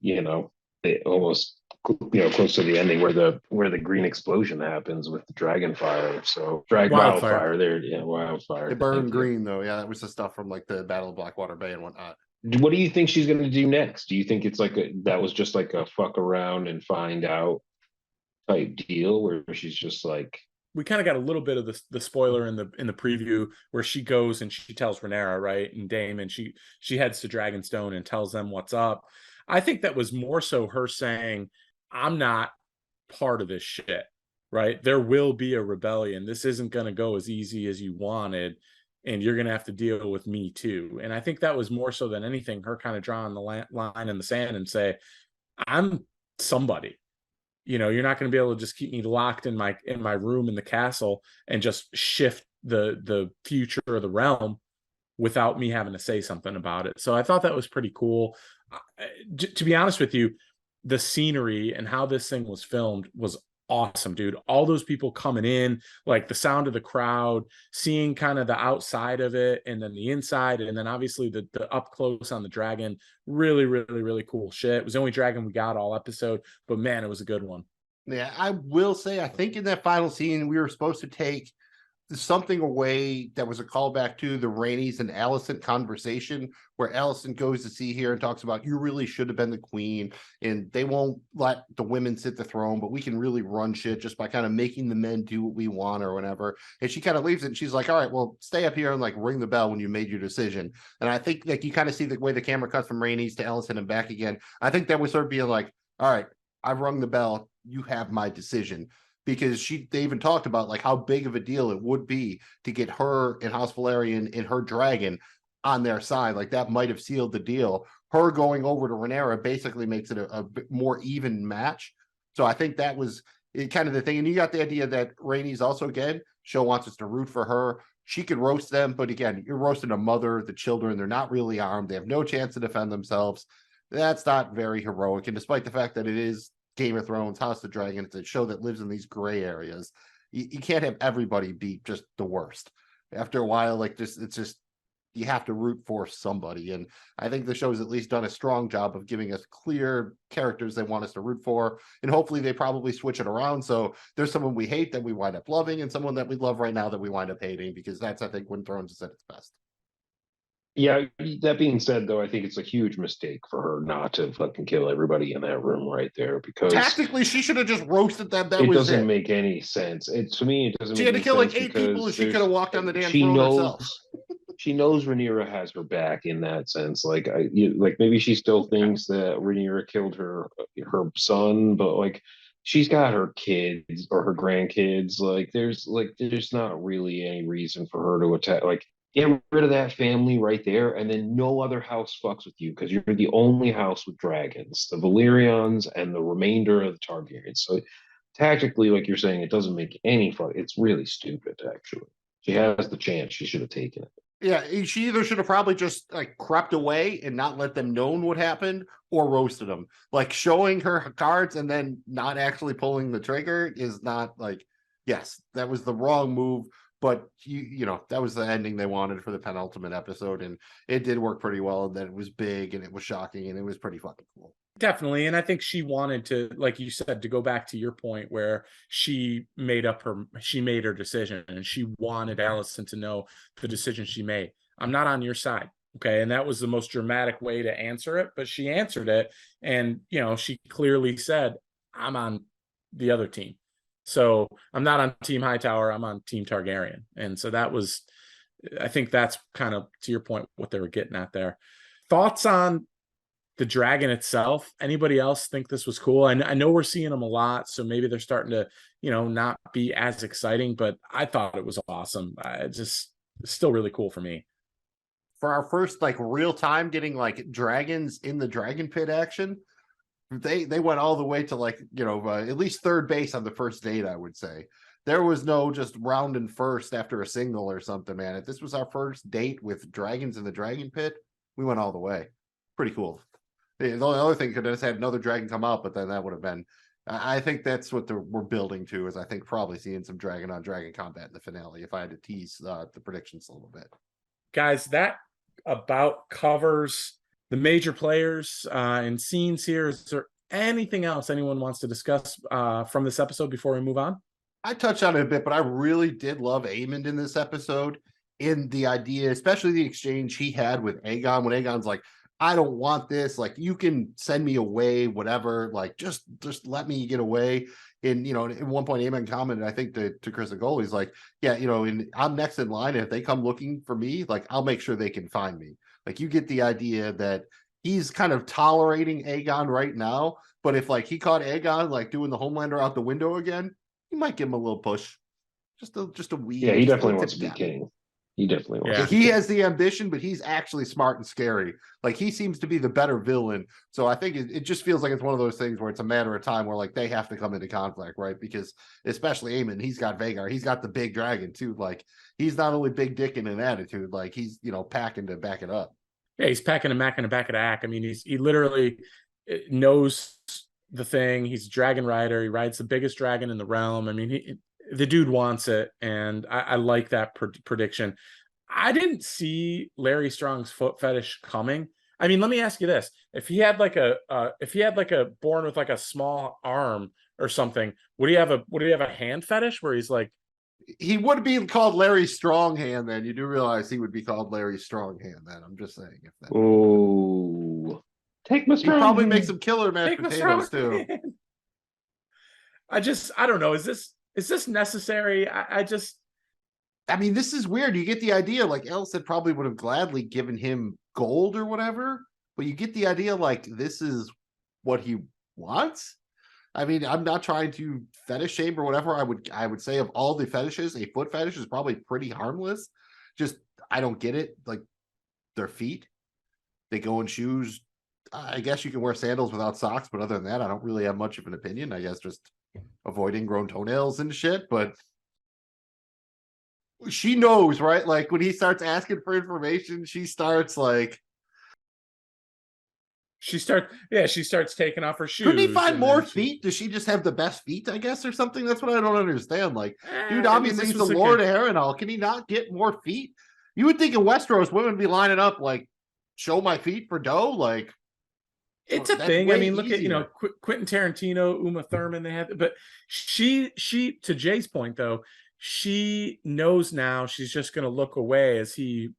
almost close to the ending where the green explosion happens with the dragon fire. So wildfire there. Yeah, wildfire. It burned green though. Yeah, that was the stuff from like the Battle of Blackwater Bay and whatnot. What do you think she's going to do next? Do you think it's like that was just like a fuck around and find out type deal, where she's just like, we kind of got a little bit of the spoiler in the preview where she goes and she tells Rhaenyra, right, and Daemon, she heads to Dragonstone and tells them what's up. I think that was more so her saying, I'm not part of this shit, right? There will be a rebellion. This isn't going to go as easy as you wanted, and you're going to have to deal with me too. And I think that was more so than anything her kind of drawing the line in the sand and say, I'm somebody. You're not going to be able to just keep me locked in my room in the castle and just shift the future of the realm without me having to say something about it. So I thought that was pretty cool. To be honest with you, the scenery and how this thing was filmed was awesome, dude. All those people coming in, like the sound of the crowd, seeing kind of the outside of it and then the inside, and then obviously the up close on the dragon. Really, really, really cool shit. It was the only dragon we got all episode, but man, it was a good one. Yeah, I will say, I think in that final scene we were supposed to take something away that was a callback to the Rhaenys and Alicent conversation, where Alicent goes to see here and talks about, you really should have been the queen, and they won't let the women sit the throne, but we can really run shit just by kind of making the men do what we want or whatever. And she kind of leaves it, and she's like, all right, well, stay up here and like ring the bell when you made your decision. And I think like you kind of see the way the camera cuts from Rhaenys to Alicent and back again. I think that was her being like, all right, I've rung the bell, you have my decision. Because they even talked about like how big of a deal it would be to get her and House Valerian and her dragon on their side. Like that might have sealed the deal. her going over to Rhaenyra basically makes it a bit more even match. So I think that was kind of the thing. And you got the idea that Rhaenys also, again, Show wants us to root for her. She could roast them, but again, you're roasting a mother, the children, they're not really armed. They have no chance to defend themselves. That's not very heroic. And despite the fact that it is Game of Thrones, House of the Dragon, it's a show that lives in these gray areas. You can't have everybody be just the worst. After a while, like this, it's just, you have to root for somebody. And I think the show's at least done a strong job of giving us clear characters they want us to root for. And hopefully they probably switch it around. So there's someone we hate that we wind up loving and someone that we love right now that we wind up hating, because that's, I think, when Thrones is at its best. Yeah, that being said, though, I think it's a huge mistake for her not to fucking kill everybody in that room right there, because tactically she should have just roasted them. That it was doesn't make any sense. To me, it doesn't. She make had to any kill like sense 8 people and she could have walked on the damn she throne knows, herself. She knows Rhaenyra has her back in that sense. Like, like maybe she still thinks that Rhaenyra killed her son, but like she's got her kids or her grandkids. There's not really any reason for her to attack. Like, get rid of that family right there, and then no other house fucks with you, because you're the only house with dragons, the Valyrians and the remainder of the Targaryens. So tactically, like you're saying, it doesn't make any fun. It's really stupid, actually. She has the chance. She should have taken it. Yeah, she either should have probably just like crept away and not let them know what happened, or roasted them. Like, showing her cards and then not actually pulling the trigger is not like, yes, that was the wrong move. But you know, that was the ending they wanted for the penultimate episode, and it did work pretty well. And then it was big and it was shocking and it was pretty fucking cool. Definitely. And I think she wanted to, like you said, to go back to your point where she made her decision, and she wanted Alicent to know the decision she made. I'm not on your side. Okay. And that was the most dramatic way to answer it, but she answered it. And, you know, she clearly said, I'm on the other team. So I'm not on Team Hightower, I'm on Team Targaryen. And so that was, I think that's kind of, to your point, what they were getting at there. Thoughts on the dragon itself? Anybody else think this was cool? I know we're seeing them a lot, so maybe they're starting to, you know, not be as exciting, but I thought it was awesome. It's still really cool for me. For our first like real time getting like dragons in the dragon pit action, they went all the way to like, you know, at least third base on the first date, I would say. There was no just rounding first after a single or something, man. If this was our first date with dragons in the dragon pit, we went all the way. Pretty cool. The only other thing could have just had another dragon come out, but then that would have been, I think that's what we're building to, is I think probably seeing some dragon on dragon combat in the finale, if I had to tease the predictions a little bit. Guys, that about covers the major players and scenes here. Is there anything else anyone wants to discuss from this episode before we move on? I touched on it a bit, but I really did love Aemond in this episode, in the idea, especially the exchange he had with Aegon, when Aegon's like, I don't want this, like, you can send me away, whatever, like, just let me get away. And, you know, at one point Aemond commented, I think to Chris Agol, he's like, yeah, you know, and I'm next in line, and if they come looking for me, like, I'll make sure they can find me. Like, you get the idea that he's kind of tolerating Aegon right now, but if like he caught Aegon like doing the Homelander out the window again, he might give him a little push, just a wee. Yeah, he definitely wants to be king. He definitely wants. Yeah. He has the ambition, but he's actually smart and scary. Like, he seems to be the better villain. So I think it just feels like it's one of those things where it's a matter of time where like they have to come into conflict, right? Because especially Aemond, he's got Vhagar, he's got the big dragon too. Like, he's not only big dick in an attitude, like he's, you know, packing to back it up. Yeah, he's packing a Mac in the back of the ack. I mean, he literally knows the thing. He's a dragon rider. He rides the biggest dragon in the realm. I mean, the dude wants it, and I like that prediction. I didn't see Larry Strong's foot fetish coming. I mean, let me ask you this: if he had like a born with like a small arm or something, would he have a hand fetish where he's like? He would be called Larry Stronghand then. You do realize he would be called Larry Stronghand then. I'm just saying. If that. Oh, take my strong. He probably makes some killer mashed potatoes too. I don't know. Is this necessary? I mean, this is weird. You get the idea, like Alicent probably would have gladly given him gold or whatever, but you get the idea like this is what he wants. I mean, I'm not trying to fetish shame or whatever. I would say of all the fetishes, a foot fetish is probably pretty harmless. Just, I don't get it. Like, their feet, they go in shoes I guess you can wear sandals without socks, but other than that, I don't really have much of an opinion. I guess just avoiding grown toenails and shit. But she knows, right? Like when he starts asking for information, she starts like, she starts taking off her shoes. couldn't he find and more then feet? Does she just have the best feet, I guess, or something? That's what I don't understand. Like, dude, I mean, obviously this he's the was Lord of Harrenhal. Can he not get more feet? You would think in Westeros, women would be lining up like, show my feet for dough. Like, it's a that's thing. I way mean, look at, easier. Quentin Tarantino, Uma Thurman, they had, but she, to Jay's point though, she knows now she's just going to look away as he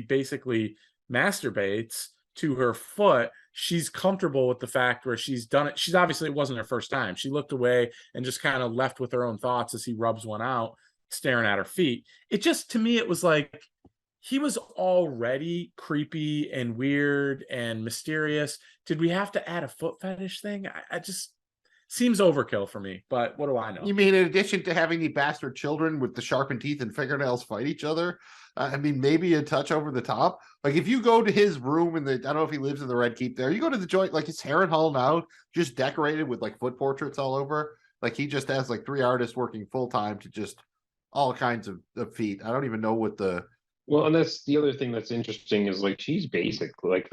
basically masturbates to her foot. She's comfortable with the fact where she's done it. She's obviously, it wasn't her first time. She looked away and just kind of left with her own thoughts as he rubs one out, staring at her feet. It just, to me, it was like, he was already creepy and weird and mysterious. Did we have to add a foot fetish thing? I just, seems overkill for me, but what do I know? You mean in addition to having the bastard children with the sharpened teeth and fingernails fight each other? I mean, maybe a touch over the top. Like if you go to his room in the, I don't know if he lives in the Red Keep there, you go to the joint, like it's Harrenhal now, just decorated with like foot portraits all over. Like he just has like 3 artists working full time to just all kinds of feet. I don't even know what the. Well, and that's the other thing that's interesting is like she's basic, like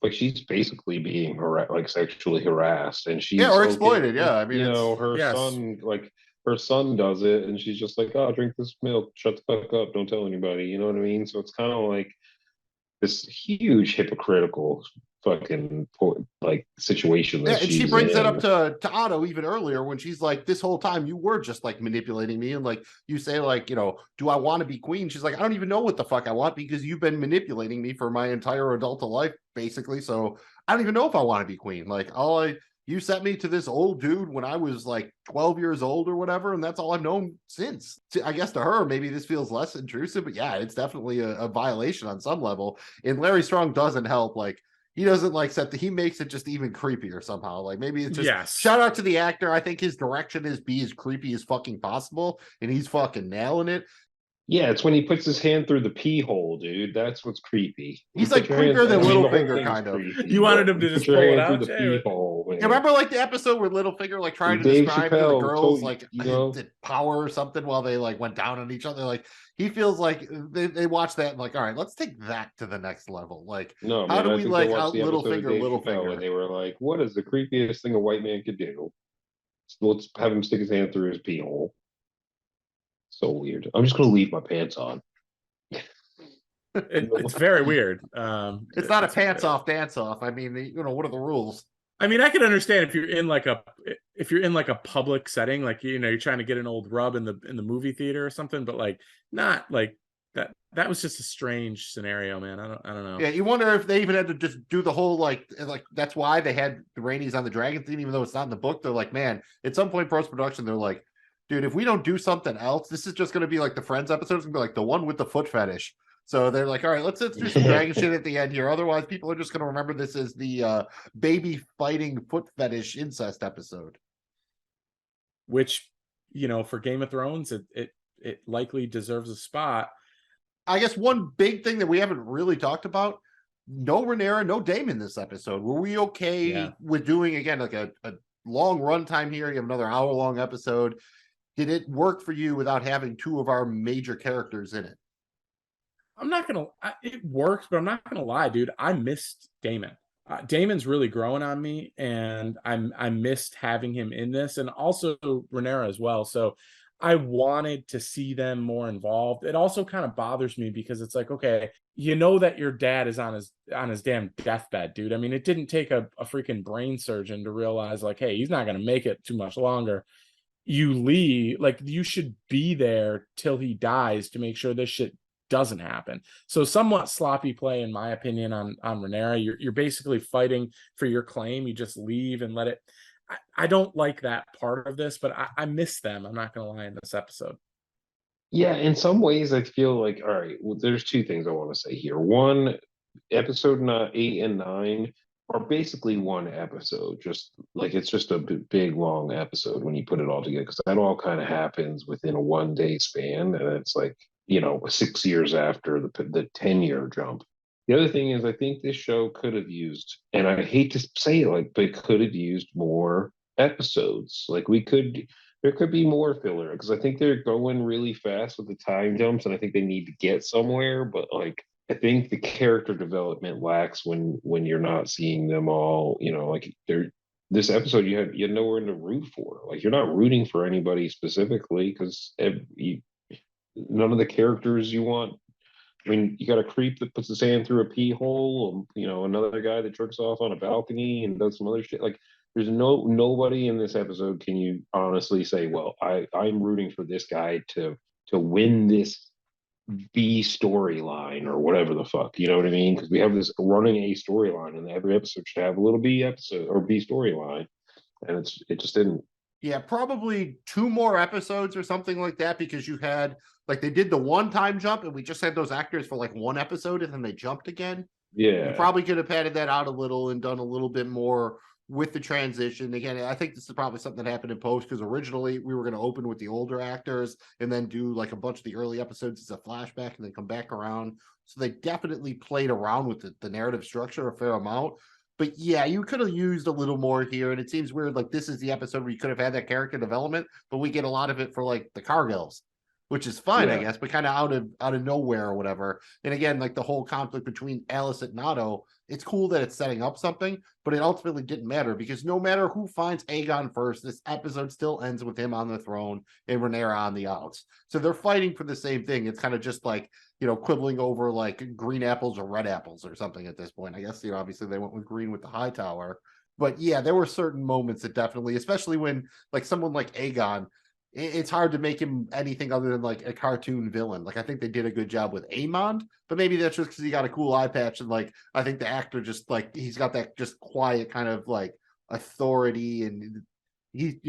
like she's basically being like sexually harassed, and she's or okay exploited. with, Yeah, I mean, her Yes. son, like her son does it, and she's just like, oh, drink this milk, shut the fuck up, don't tell anybody. You know what I mean? So it's kind of like this huge hypocritical fucking like situation that and she she's brings that in. up to Otto even earlier when she's like, this whole time you were just like manipulating me, and like you say, like, do I want to be queen? She's like, I don't even know what the fuck I want because you've been manipulating me for my entire adult life, basically. So I don't even know if I want to be queen. Like you sent me to this old dude when I was like 12 years old or whatever, and that's all I've known since. I guess to her, maybe this feels less intrusive, but yeah, it's definitely a violation on some level. And Larry Strong doesn't help. Like, he doesn't like set he makes it just even creepier somehow. Like maybe it's just Yes. Shout out to the actor. I think his direction is be as creepy as fucking possible, and he's fucking nailing it. Yeah, it's when he puts his hand through the pee hole, dude. That's what's creepy. He's like creepier than Littlefinger, kind of. You wanted him to just pull it out, through the pee hole. You remember like the episode where Littlefinger like trying to Dave describe to the Chappelle girls told, like you the power or something while they like went down on each other. Like he feels like they watch that and like, all right, let's take that to the next level. Like, no, how man, do I we think like they watched out the episode of Dave Chappelle Littlefinger? and they were like, what is the creepiest thing a white man could do? Let's have him stick his hand through his pee hole. So weird. I'm just gonna leave my pants on. It's very weird. It's not a pants off dance off. I mean, what are the rules? I mean, I can understand if you're in like a public setting, like you're trying to get an old rub in the movie theater or something, but like not like that. That was just a strange scenario, man. I don't know. Yeah, you wonder if they even had to just do the whole like that's why they had the Rainey's on the dragon theme, even though it's not in the book. They're like, man, at some point post production, they're like, dude, if we don't do something else, this is just going to be like the Friends episode. It's going to be like the one with the foot fetish. So they're like, all right, let's do some dragon shit at the end here. Otherwise, people are just going to remember this as the baby fighting foot fetish incest episode. Which, for Game of Thrones, it likely deserves a spot. I guess one big thing that we haven't really talked about, no Rhaenyra, no Daemon this episode. Were we okay with doing, again, like a long runtime here? You have another hour-long episode. Did it work for you without having 2 of our major characters in it? It works, but I'm not gonna lie, dude. I missed Daemon. Damon's really growing on me, and I missed having him in this, and also Rhaenyra as well. So I wanted to see them more involved. It also kind of bothers me because it's like, okay, that your dad is on his damn deathbed, dude. I mean, it didn't take a freaking brain surgeon to realize like, hey, he's not gonna make it too much longer. You leave, like you should be there till he dies to make sure this shit doesn't happen. So somewhat sloppy play, in my opinion, on Rhaenyra. You're basically fighting for your claim. You just leave and let it. I don't like that part of this, but I miss them. I'm not gonna lie, in this episode. Yeah, in some ways, I feel like, all right, well, there's 2 things I want to say here. One, episode 8 and 9 are basically one episode. Just like it's just a big long episode when you put it all together, because that all kind of happens within a 1-day span, and it's like 6 years after the 10-year jump. The other thing is, I think this show could have used, and I hate to say it, like, but it could have used more episodes. Like, there could be more filler because I think they're going really fast with the time jumps, and I think they need to get somewhere. But like, I think the character development lacks when you're not seeing them all. Like they're this episode, you had nowhere to root for. Like, you're not rooting for anybody specifically because none of the characters you want. I mean, you got a creep that puts his hand through a pee hole, another guy that jerks off on a balcony and does some other shit. Like, there's nobody in this episode can you honestly say, well, I'm rooting for this guy to win this B storyline or whatever the fuck. You know what I mean? Because we have this running A storyline, and every episode should have a little B episode or B storyline, and it just didn't. Yeah, probably 2 more episodes or something like that, because you had, like, they did the one-time jump and we just had those actors for like 1 episode and then they jumped again. Yeah. You probably could have padded that out a little and done a little bit more with the transition. Again, I think this is probably something that happened in post, because originally we were going to open with the older actors and then do like a bunch of the early episodes as a flashback and then come back around. So they definitely played around with the narrative structure a fair amount. But yeah, you could have used a little more here. And it seems weird, like this is the episode where you could have had that character development, but we get a lot of it for like the Cargills, which is fine, Yeah. I guess, but kind of out of nowhere or whatever. And again, like the whole conflict between Alice and Nato, it's cool that it's setting up something, but it ultimately didn't matter, because no matter who finds Aegon first, this episode still ends with him on the throne and Rhaenyra on the outs. So they're fighting for the same thing. It's kind of just like, quibbling over like green apples or red apples or something at this point. I guess, obviously they went with green with the Hightower. But yeah, there were certain moments that definitely, especially when like someone like Aegon, it's hard to make him anything other than like a cartoon villain. Like, I think they did a good job with Aemond, but maybe that's just because he got a cool eye patch, and like I think the actor just like he's got that just quiet kind of like authority, and he,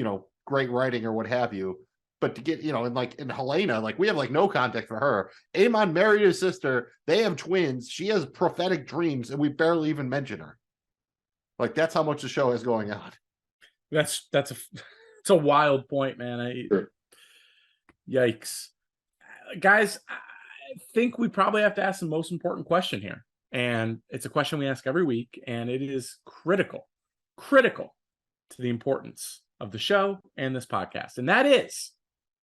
great writing or what have you. But to get, and like in Helena, like we have like no context for her. Aemon married his sister. They have twins. She has prophetic dreams, and we barely even mention her. Like, that's how much the show is going on. It's a wild point, man. Sure. Yikes. Guys, I think we probably have to ask the most important question here. And it's a question we ask every week, and it is critical to the importance of the show and this podcast. And that is,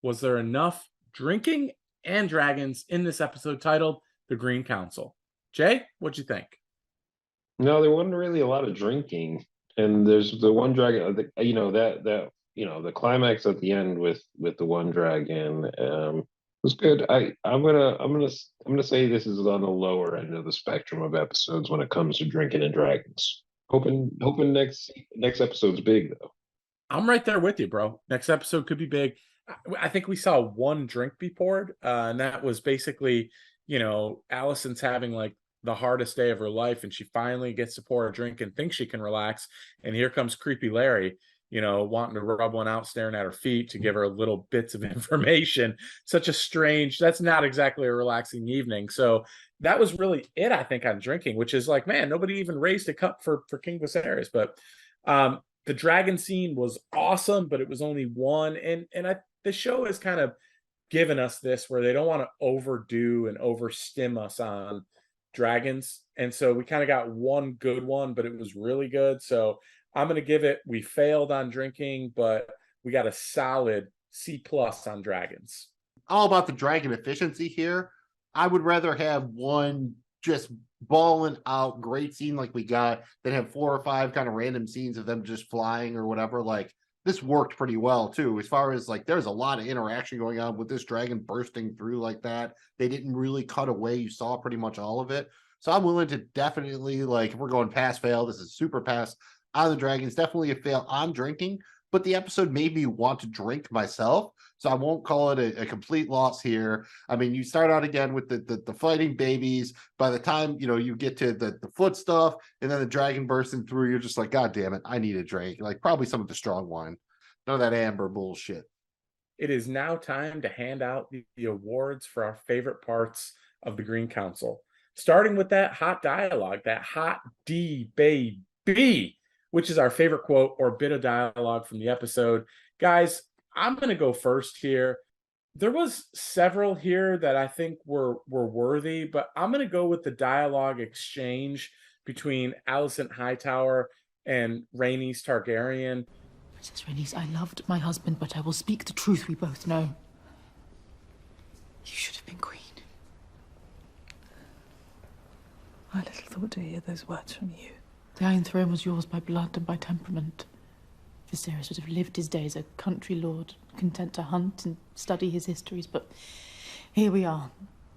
was there enough drinking and dragons in this episode titled The Green Council? Jay, what'd you think? No, there wasn't really a lot of drinking. And there's the one dragon, the climax at the end with the one dragon was good. I'm gonna say this is on the lower end of the spectrum of episodes when it comes to drinking and dragons. Hoping next episode's big though. I'm right there with you, bro. Next episode could be big. I think we saw 1 drink be poured, and that was basically, Allison's having like the hardest day of her life, and she finally gets to pour a drink and thinks she can relax, and here comes creepy Larry, wanting to rub one out, staring at her feet to give her little bits of information. That's not exactly a relaxing evening. So that was really it, I think, on drinking, which is like, man, nobody even raised a cup for King Viserys. But the dragon scene was awesome, but it was only 1. The show has kind of given us this where they don't want to overdo and overstim us on dragons. And so we kind of got 1 good one, but it was really good. So I'm going to give it, we failed on drinking, but we got a solid C+ on dragons. All about the dragon efficiency here. I would rather have 1 just balling out great scene like we got than have 4 or 5 kind of random scenes of them just flying or whatever. Like, this worked pretty well too, as far as like there's a lot of interaction going on with this dragon bursting through like that. They didn't really cut away. You saw pretty much all of it. So I'm willing to definitely, like, if we're going pass fail, this is super pass on the dragons, definitely a fail on drinking. But the episode made me want to drink myself, so I won't call it a complete loss here. I mean, you start out again with the fighting babies. By the time you get to the foot stuff and then the dragon bursting through, you're just like, God damn it, I need a drink. Like, probably some of the strong wine, none of that amber bullshit. It is now time to hand out the awards for our favorite parts of the Green Council, starting with that hot dialogue, that hot D baby, which is our favorite quote or bit of dialogue from the episode. Guys, I'm going to go first here. There was several here that I think were worthy, but I'm gonna go with the dialogue exchange between Alicent Hightower and Rhaenys Targaryen. Princess Rhaenys, I loved my husband, but I will speak the truth. We both know. You should have been queen. I little thought to hear those words from you. The Iron Throne was yours by blood and by temperament. Viserys would have lived his days a country lord, content to hunt and study his histories, but here we are.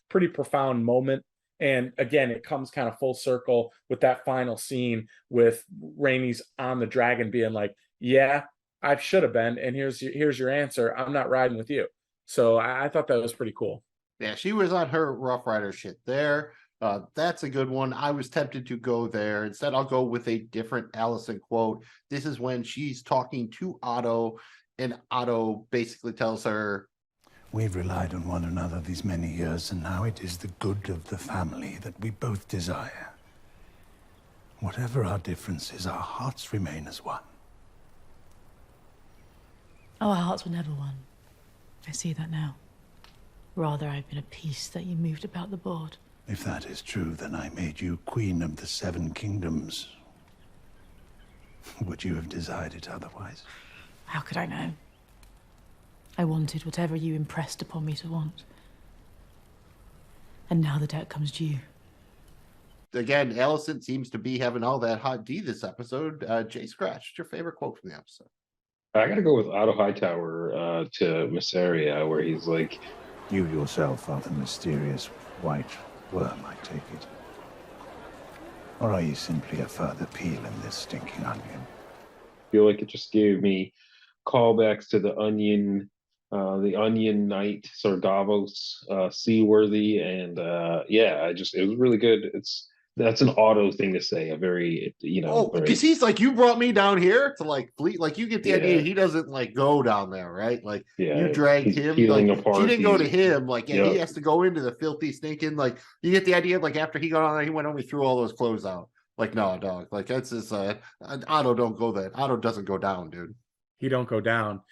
Pretty profound moment. And again, it comes kind of full circle with that final scene with Rhaenys on the dragon being like, yeah, I should have been, and here's your answer. I'm not riding with you. So I thought that was pretty cool. Yeah, she was on her Rough Rider shit there. That's a good one. I was tempted to go there. Instead, I'll go with a different Alicent quote. This is when she's talking to Otto, and Otto basically tells her, We've relied on one another these many years, and now it is the good of the family that we both desire. Whatever our differences, our hearts remain as one. Oh, our hearts were never one. I see that now. Rather, I've been a piece that you moved about the board. If that is true, then I made you Queen of the Seven Kingdoms. Would you have desired it otherwise? How could I know? I wanted whatever you impressed upon me to want. And now the debt comes due. Again, Alicent seems to be having all that hot D this episode. Jay Scratch, what's your favorite quote from the episode? I gotta go with Otto Hightower to Mysaria, where he's like, You yourself are the mysterious white worm, I take it. Or are you simply a further peel in this stinking onion? I feel like it just gave me callbacks to the Onion Knight, Sir Davos, Seaworthy, and it was really good. That's an Otto thing to say. A very, because he's like, you brought me down here to like fleet. Like you get the idea. He doesn't like go down there, right? Like you dragged him. Peeling like, apart. She didn't go to him. Like he has to go into the filthy, stinking. Like you get the idea. Like after he got on there, he went home and threw all those clothes out. Like no, dog. Like that's just Otto don't go there. Otto doesn't go down, dude. He don't go down.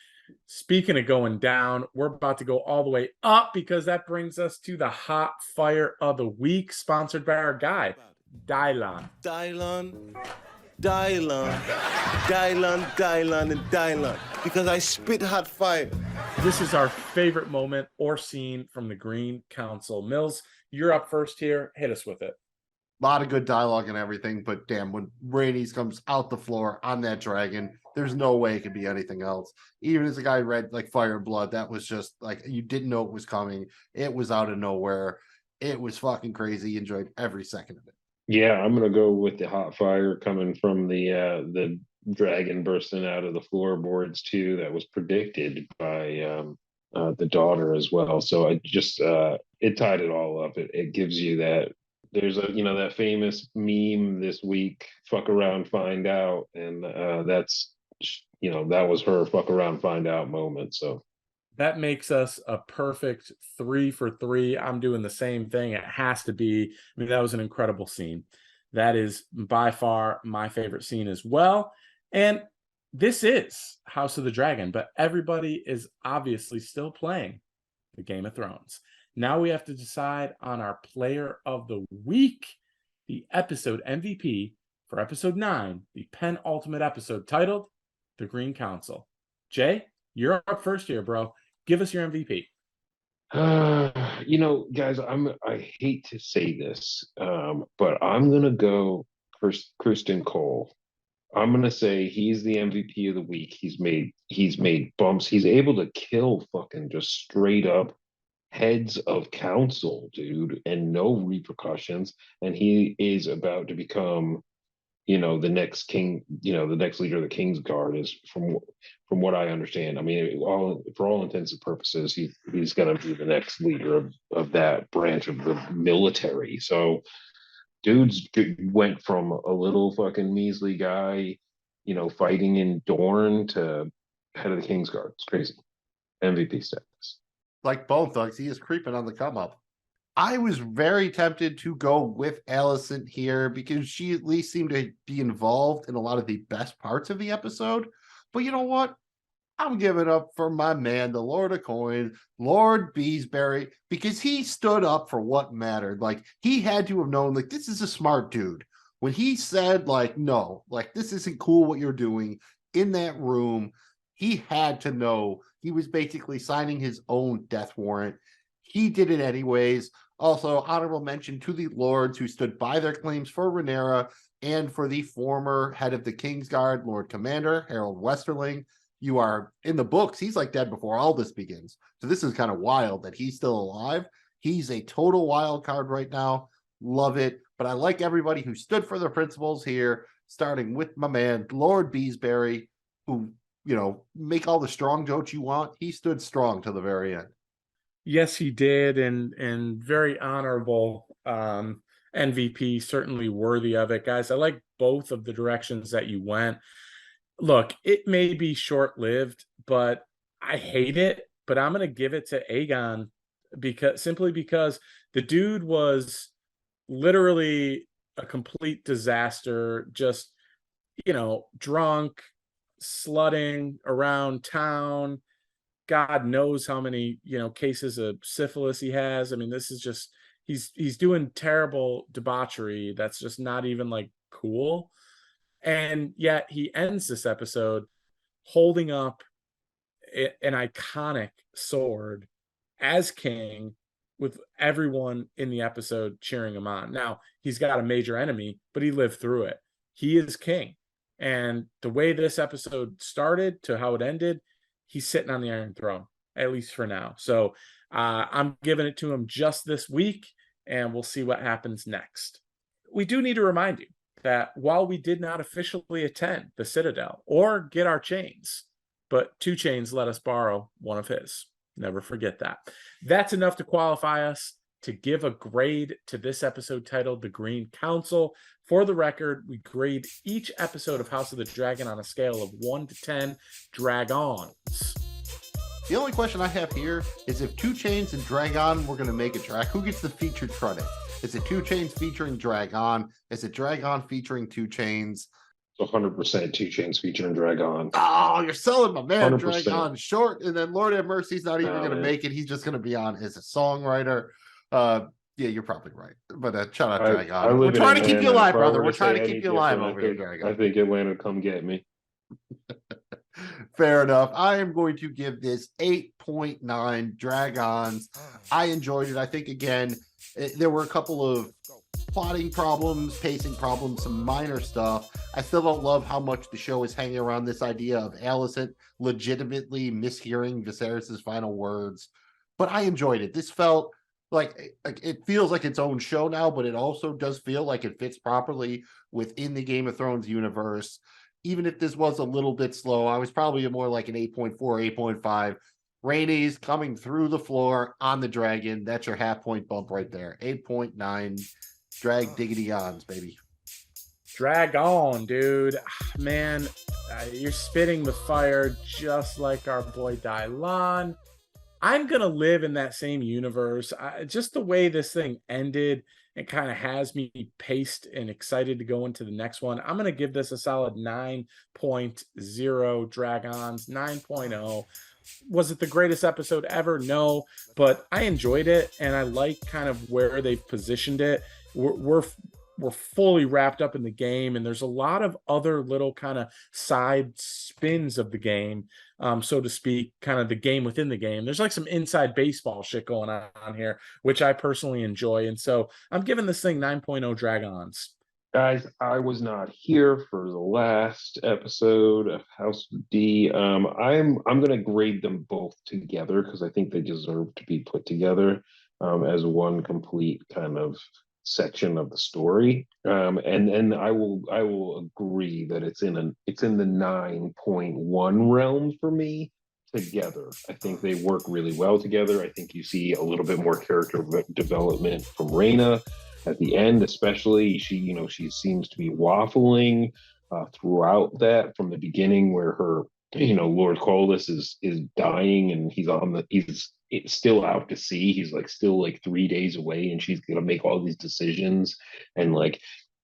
Speaking of going down, we're about to go all the way up because that brings us to the hot fire of the week, sponsored by our guy, Dylon. Dylon, and Dylon, because I spit hot fire. This is our favorite moment or scene from the Green Council. Mills, you're up first here. Hit us with it. A lot of good dialogue and everything, but damn, when Rhaenys comes out the floor on that dragon, there's no way it could be anything else. Even as a guy read like Fire and Blood, that was just like you didn't know it was coming. It was out of nowhere. It was fucking crazy. Enjoyed every second of it. Yeah, I'm gonna go with the hot fire coming from the dragon bursting out of the floorboards too. That was predicted by the daughter as well. So I just it tied it all up. It gives you that. There's that famous meme this week, fuck around, find out. And that's, that was her fuck around, find out moment. So that makes us a perfect 3 for 3. I'm doing the same thing. It has to be. I mean, that was an incredible scene. That is by far my favorite scene as well. And this is House of the Dragon, but everybody is obviously still playing the Game of Thrones. Now we have to decide on our player of the week, the episode MVP for episode 9, the penultimate episode titled The Green Council. Jay, you're up first here, bro. Give us your MVP. Guys, I hate to say this, but I'm gonna go Kristen Cole. I'm gonna say he's the MVP of the week. He's made bumps. He's able to kill fucking just straight up heads of council, dude, and no repercussions. And he is about to become, the next king, the next leader of the King's Guard is from what I understand. I mean, for all intents and purposes, he's going to be the next leader of that branch of the military. So dudes went from a little fucking measly guy, fighting in Dorne to head of the King's Guard. It's crazy. MVP status. Like Bone Thugs, he is creeping on the come up. I was very tempted to go with Alicent here because she at least seemed to be involved in a lot of the best parts of the episode. But you know what? I'm giving up for my man, the Lord of Coin, Lord Beesbury, because he stood up for what mattered. Like, he had to have known, like, this is a smart dude. When he said, like, no, like, this isn't cool what you're doing in that room, he had to know he was basically signing his own death warrant. He did it anyways. Also, honorable mention to the lords who stood by their claims for Rhaenyra and for the former head of the Kingsguard, Lord Commander Harold Westerling. You are in the books. He's like dead before all this begins. So this is kind of wild that he's still alive. He's a total wild card right now. Love it. But I like everybody who stood for their principles here, starting with my man, Lord Beesbury, who, you know, make all the strong jokes you want. He stood strong to the very end. Yes, he did, and very honorable MVP, certainly worthy of it, guys. I like both of the directions that you went. Look, it may be short-lived, but I hate it. But I'm going to give it to Aegon because the dude was literally a complete disaster. Just, you know, drunk, slutting around town. God knows how many, you know, cases of syphilis he has. I mean, this is just he's doing terrible debauchery that's just not even like cool. And yet he ends this episode holding up an iconic sword as king with everyone in the episode cheering him on. Now, he's got a major enemy, but he lived through it. He is king. And the way this episode started to how it ended, he's sitting on the Iron Throne, at least for now. So I'm giving it to him just this week, and we'll see what happens next. We do need to remind you that while we did not officially attend the Citadel or get our chains, but 2 Chainz let us borrow one of his. Never forget that. That's enough to qualify us to give a grade to this episode titled The Green Council. For the record, we grade each episode of House of the Dragon on a scale of 1 to 10 dragons. The only question I have here is if 2 Chainz and Dragon were going to make a track, who gets the featured credit? Is it 2 Chainz featuring Dragon? Is it Dragon featuring 2 Chainz? 100% 2 Chainz featuring Dragon. Oh, you're selling my man 100%. Dragon short, and then Lord have Mercy's not even going to make it. He's just going to be on as a songwriter. Yeah, you're probably right. But shout out Dragon. We're trying to keep you alive, brother. We're trying to keep you alive over here, Dragon. I think Atlanta come get me. Fair enough. I am going to give this 8.9 Dragons. I enjoyed it. I think, again, there were a couple of plotting problems, pacing problems, some minor stuff. I still don't love how much the show is hanging around this idea of Alicent legitimately mishearing Viserys' final words. But I enjoyed it. This felt like it feels like its own show now, but it also does feel like it fits properly within the Game of Thrones universe. Even if this was a little bit slow, I was probably more like an 8.4, 8.5. Rainey's coming through the floor on the dragon. That's your half point bump right there. 8.9. Drag diggity ons, baby. Drag on, dude. Man, you're spitting the fire just like our boy Dylan. I'm going to live in that same universe. Just the way this thing ended, it kind of has me paced and excited to go into the next one. I'm going to give this a solid 9.0 Dragons, 9.0. Was it the greatest episode ever? No, but I enjoyed it, and I like kind of where they've positioned it. We're fully wrapped up in the game, and there's a lot of other little kind of side spins of the game, so to speak, kind of the game within the game. There's like some inside baseball shit going on here, which I personally enjoy, and so I'm giving this thing 9.0 Dragons. Guys, I was not here for the last episode of House D. I'm going to grade them both together because I think they deserve to be put together as one complete kind of section of the story. And I will agree that it's in the 9.1 realm for me together. I think they work really well together. I think you see a little bit more character development from Rhaena at the end, especially. She seems to be waffling throughout that from the beginning, where her, Lord Corlys is dying, and he's still out to sea. He's still 3 days away, and she's gonna make all these decisions, and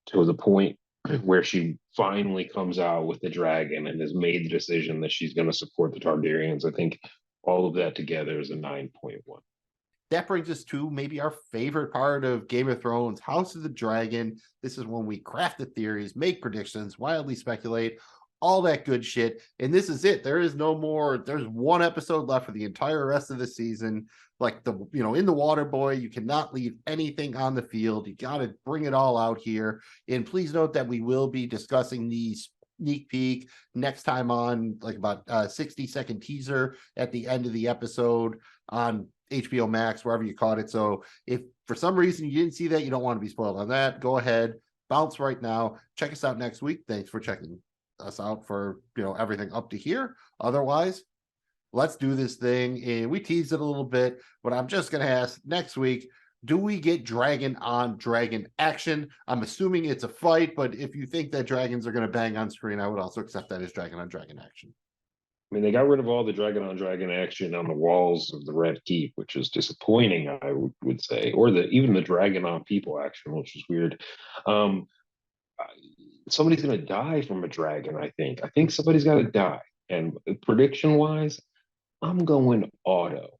to the point where she finally comes out with the dragon and has made the decision that she's going to support the Targaryens. I think all of that together is a 9.1. That brings us to maybe our favorite part of Game of Thrones, House of the Dragon. This is when we craft the theories, make predictions, wildly speculate, all that good shit. And this is it. There is no more. There's one episode left for the entire rest of the season. Like in the Water Boy, you cannot leave anything on the field. You got to bring it all out here. And please note that we will be discussing these sneak peek next time on, like about a 60-second teaser at the end of the episode on HBO Max, wherever you caught it. So if for some reason you didn't see that, you don't want to be spoiled on that, go ahead, bounce right now. Check us out next week. Thanks for checking us out for everything up to here. Otherwise, let's do this thing. And we teased it a little bit, but I'm just going to ask next week, do we get dragon on dragon action? I'm assuming it's a fight, but if you think that dragons are going to bang on screen, I would also accept that as dragon on dragon action. I mean, they got rid of all the dragon on dragon action on the walls of the Red Keep, which is disappointing, I would say, or even the dragon on people action, which is weird. Somebody's going to die from a dragon, I think. I think somebody's got to die. And prediction-wise, I'm going auto,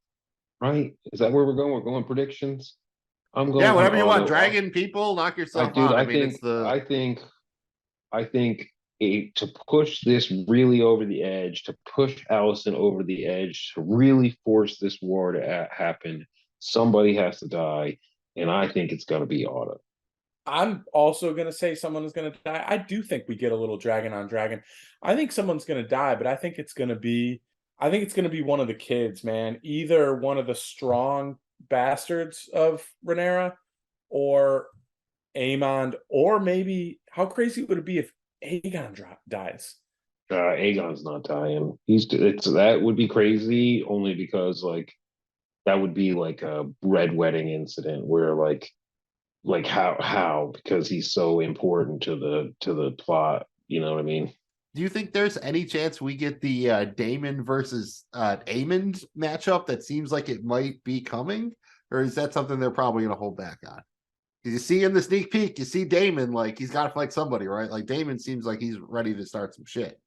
right? Is that where we're going? We're going predictions? I'm going whatever you want. auto. Dragon people, knock yourself Dude, out. I think to push this really over the edge, to push Allison over the edge, to really force this war to happen, somebody has to die, and I think it's going to be Otto. I'm also going to say someone is going to die. I do think we get a little dragon on dragon. I think someone's going to die, but I think it's going to be one of the kids, man. Either one of the strong bastards of Rhaenyra, or Aemond, or maybe how crazy would it be if Aegon dies? Aegon's not dying. That would be crazy, only because that would be like a red wedding incident where how because he's so important to the plot. You know what I mean? Do you think there's any chance we get the Daemon versus Aemond matchup that seems like it might be coming? Or is that something they're probably going to hold back on? You see in the sneak peek, you see Daemon, he's got to fight somebody, right? Daemon seems like he's ready to start some shit.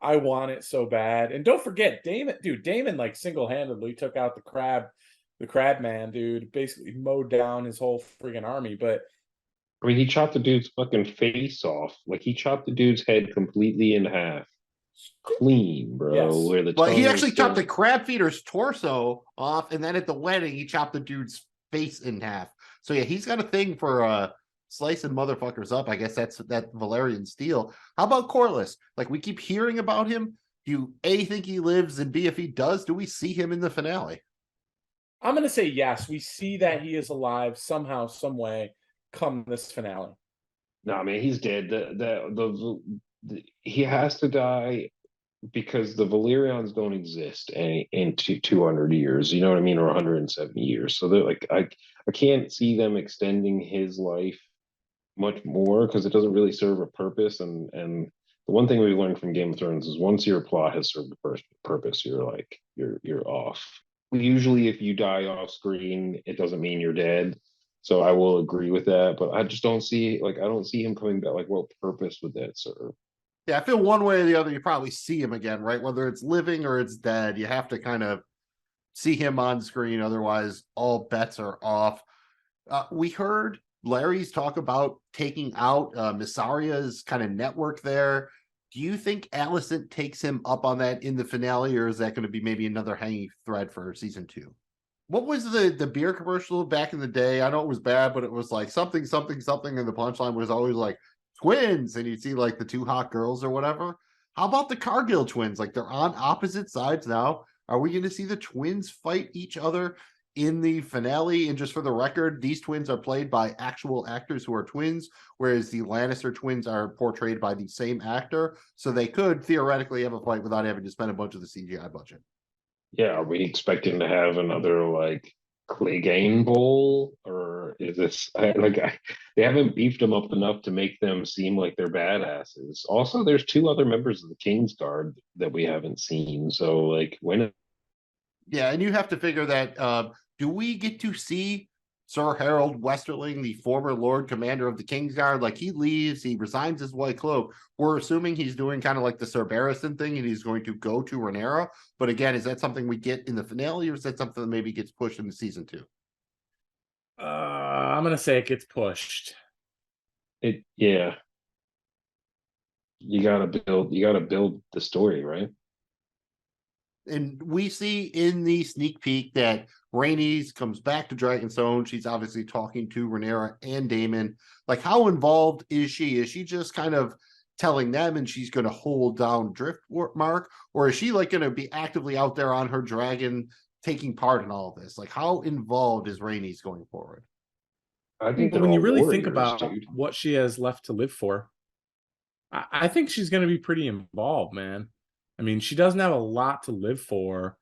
I want it so bad. And don't forget, Daemon single-handedly took out the crab man, dude, basically mowed down his whole freaking army. But I mean, he chopped the dude's fucking face off. He chopped the dude's head completely in half. Clean, bro. Yes. Well, he actually chopped the crab feeder's torso off, and then at the wedding, he chopped the dude's face in half. So yeah, he's got a thing for slicing motherfuckers up. I guess that's that Valerian steel. How about Corlys? We keep hearing about him. Do you A, think he lives, and B, if he does, do we see him in the finale? I'm going to say yes. We see that he is alive somehow, some way, come this finale. No, I mean, he's dead. He has to die because the Valyrians don't exist in 200 years. You know what I mean? Or 170 years. So they're I can't see them extending his life much more because it doesn't really serve a purpose. And the one thing we learned from Game of Thrones is once your plot has served a purpose, you're off. Usually if you die off screen, it doesn't mean you're dead. So I will agree with that, but I just don't see I don't see him coming back. What purpose would that serve? Yeah, I feel one way or the other, you probably see him again, right? Whether it's living or it's dead, you have to kind of see him on screen. Otherwise, all bets are off. We heard Larry's talk about taking out Mysaria's kind of network there. Do you think Alicent takes him up on that in the finale, or is that going to be maybe another hanging thread for season 2? What was the beer commercial back in the day? I know it was bad, but it was something, and the punchline was always twins, and you'd see the two hot girls or whatever. How about the Cargill twins? They're on opposite sides now. Are we going to see the twins fight each other in the finale? And just for the record, these twins are played by actual actors who are twins, whereas the Lannister twins are portrayed by the same actor. So they could theoretically have a fight without having to spend a bunch of the CGI budget. Yeah, are we expecting to have another Clegane Bowl, or is this they haven't beefed them up enough to make them seem like they're badasses? Also, there's 2 other members of the Kingsguard that we haven't seen. So when? Yeah, and you have to figure that. Do we get to see Sir Harold Westerling, the former Lord Commander of the Kingsguard, like he leaves, he resigns his white cloak. We're assuming he's doing kind of like the Sir Barristan thing and he's going to go to Rhaenyra. But again, is that something we get in the finale or is that something that maybe gets pushed into season 2? I'm gonna say it gets pushed. Yeah. You gotta build the story, right? And we see in the sneak peek that Rhaenys comes back to Dragonstone. She's obviously talking to Rhaenyra and Daemon. Like, how involved is she? Is she just kind of telling them and she's going to hold down Driftmark? Or is she like going to be actively out there on her dragon taking part in all of this? Like, how involved is Rhaenys going forward? I think when you really warriors, think about dude. what she has left to live for, I think she's going to be pretty involved, man. I mean, she doesn't have a lot to live for.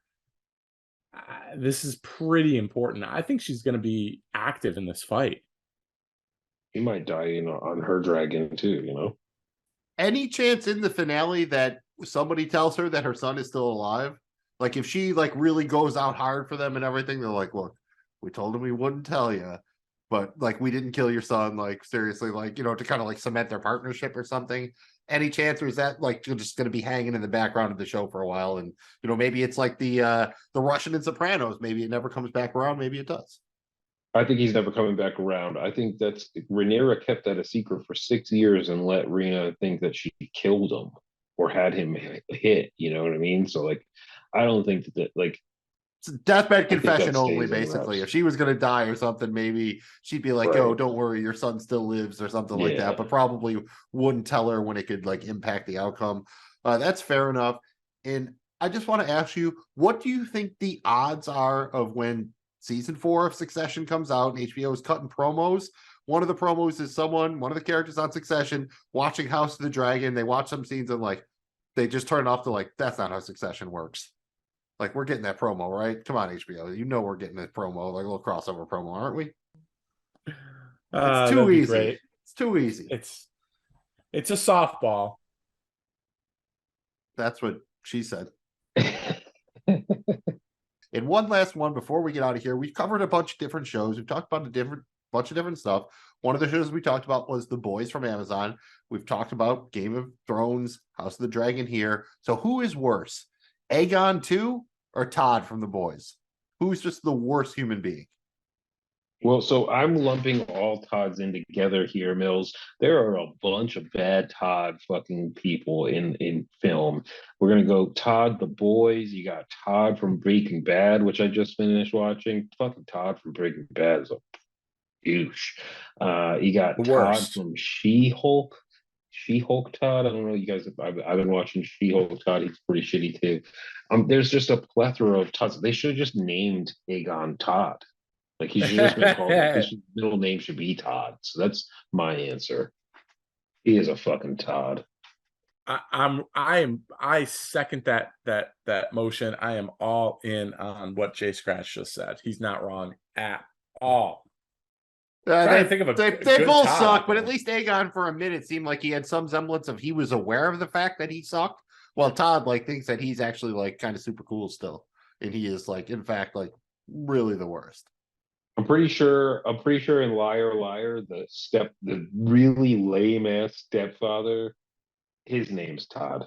This is pretty important. I think she's going to be active in this fight. She might die on her dragon too, you know? Any chance in the finale that somebody tells her that her son is still alive? Like, if she like really goes out hard for them and everything, they're like, look, we told him we wouldn't tell you, but like, we didn't kill your son. Like, seriously, like, you know, to kind of like cement their partnership or something. Any chance, or is that like just going to be hanging in the background of the show for a while? And, you know, maybe it's like the Russian in Sopranos. Maybe it never comes back around. Maybe it does. I think he's never coming back around. I think that's Rhaenyra kept that a secret for 6 years and let Rhaena think that she killed him or had him hit. You know what I mean? So like, I don't think that like It's a deathbed I think confession that only, stays in basically. wraps. If she was going to die or something, maybe she'd be like, Right. "Oh, don't worry, your son still lives," or something like Yeah. that. But probably wouldn't tell her when it could like impact the outcome. That's fair enough. And I just want to ask you, what do you think the odds are of when season 4 of Succession comes out and HBO is cutting promos? One of the promos is one of the characters on Succession watching House of the Dragon. They watch some scenes and like they just turn it off to like, that's not how Succession works. Like, we're getting that promo, right? Come on, HBO. You know we're getting that promo, like a little crossover promo, aren't we? It's too That'd be easy. great. It's too easy. It's a softball. That's what she said. And one last one before we get out of here. We've covered a bunch of different shows. We've talked about bunch of different stuff. One of the shows we talked about was The Boys from Amazon. We've talked about Game of Thrones, House of the Dragon here. So who is worse, Aegon 2 or Todd from The Boys? Who's just the worst human being? Well, so I'm lumping all Todds in together here, Mills. There are a bunch of bad Todd fucking people in film. We're gonna go Todd the Boys. You got Todd from Breaking Bad, which I just finished watching. Fucking Todd from Breaking Bad is a douche. You got The Todd worst. from She-Hulk. She-Hulk Todd. I don't know, you guys. I've been watching She-Hulk Todd. He's pretty shitty too. There's just a plethora of Todds. They should have just named Aegon Todd. Like, he should just been called. Like, his middle name should be Todd. So that's my answer. He is a fucking Todd. I second that motion. I am all in on what Jay Scratch just said. He's not wrong at all. They good both Todd, suck, but man. at least Aegon for a minute seemed like he had some semblance of he was aware of the fact that he sucked. While Todd like thinks that he's actually like kind of super cool still, and he is like in fact like really the worst. I'm pretty sure in Liar Liar, the really lame ass stepfather, his name's Todd.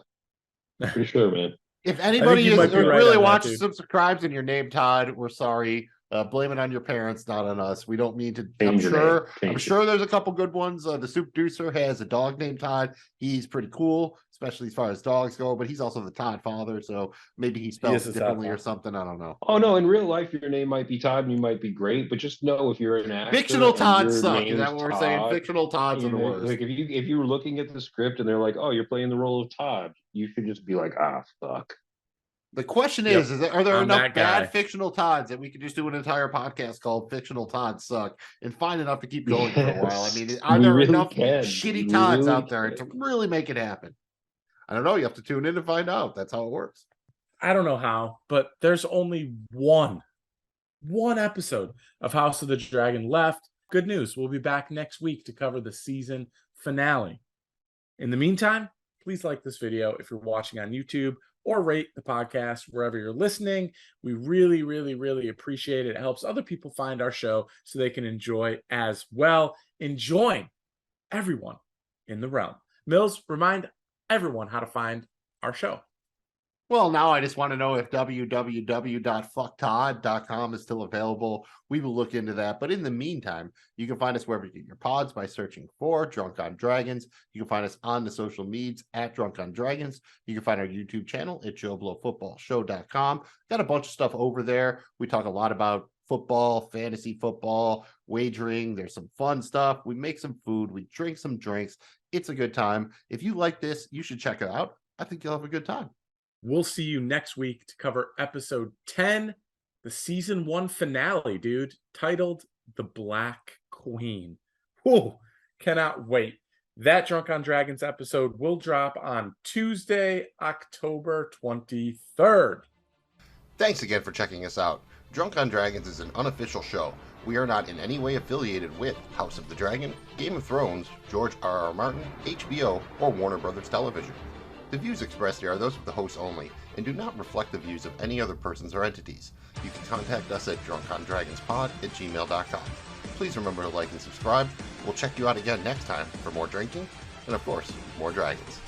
I'm pretty sure, man. If anybody you is might be right really on that, watching dude. subscribes and your name Todd, we're sorry. Blame it on your parents, not on us. We don't mean to. Change your name. I'm sure there's a couple good ones. The Soup Producer has a dog named Todd. He's pretty cool, especially as far as dogs go. But he's also the Todd father, so maybe he spells it differently or something. I don't know. Oh no! In real life, your name might be Todd, and you might be great. But just know if you're an actor, Fictional Todds your suck. Is name's that what we're saying? Todd, Fictional Todds are the worst. Like, if you were looking at the script and they're like, "Oh, you're playing the role of Todd," you should just be like, "Ah, fuck." The question Yep, are there I'm enough that guy. bad fictional Todds that we could just do an entire podcast called Fictional Todds Suck and find enough to keep going for a while? I mean, are there enough shitty Todds out there to really make it happen? I don't know. You have to tune in to find out. That's how it works. I don't know how, but there's only one episode of House of the Dragon left. Good news. We'll be back next week to cover the season finale. In the meantime, please like this video if you're watching on YouTube. or rate the podcast wherever you're listening. We really, really, really appreciate it. It helps other people find our show so they can enjoy as well. Enjoying everyone in the realm. Mills, remind everyone how to find our show. Well, now I just want to know if www.fucktodd.com is still available. We will look into that. But in the meantime, you can find us wherever you get your pods by searching for Drunk on Dragons. You can find us on the social medias at Drunk on Dragons. You can find our YouTube channel at JoeBlowFootballShow.com. Got a bunch of stuff over there. We talk a lot about football, fantasy football, wagering. There's some fun stuff. We make some food. We drink some drinks. It's a good time. If you like this, you should check it out. I think you'll have a good time. We'll see you next week to cover episode 10, the season 1 finale, dude, titled The Black Queen. Whoa, cannot wait. That Drunk on Dragons episode will drop on Tuesday, October 23rd. Thanks again for checking us out. Drunk on Dragons is an unofficial show. We are not in any way affiliated with House of the Dragon, Game of Thrones, George R.R. Martin, HBO, or Warner Brothers Television. The views expressed here are those of the hosts only and do not reflect the views of any other persons or entities. You can contact us at drunkondragonspod@gmail.com. Please remember to like and subscribe. We'll check you out again next time for more drinking and, of course, more dragons.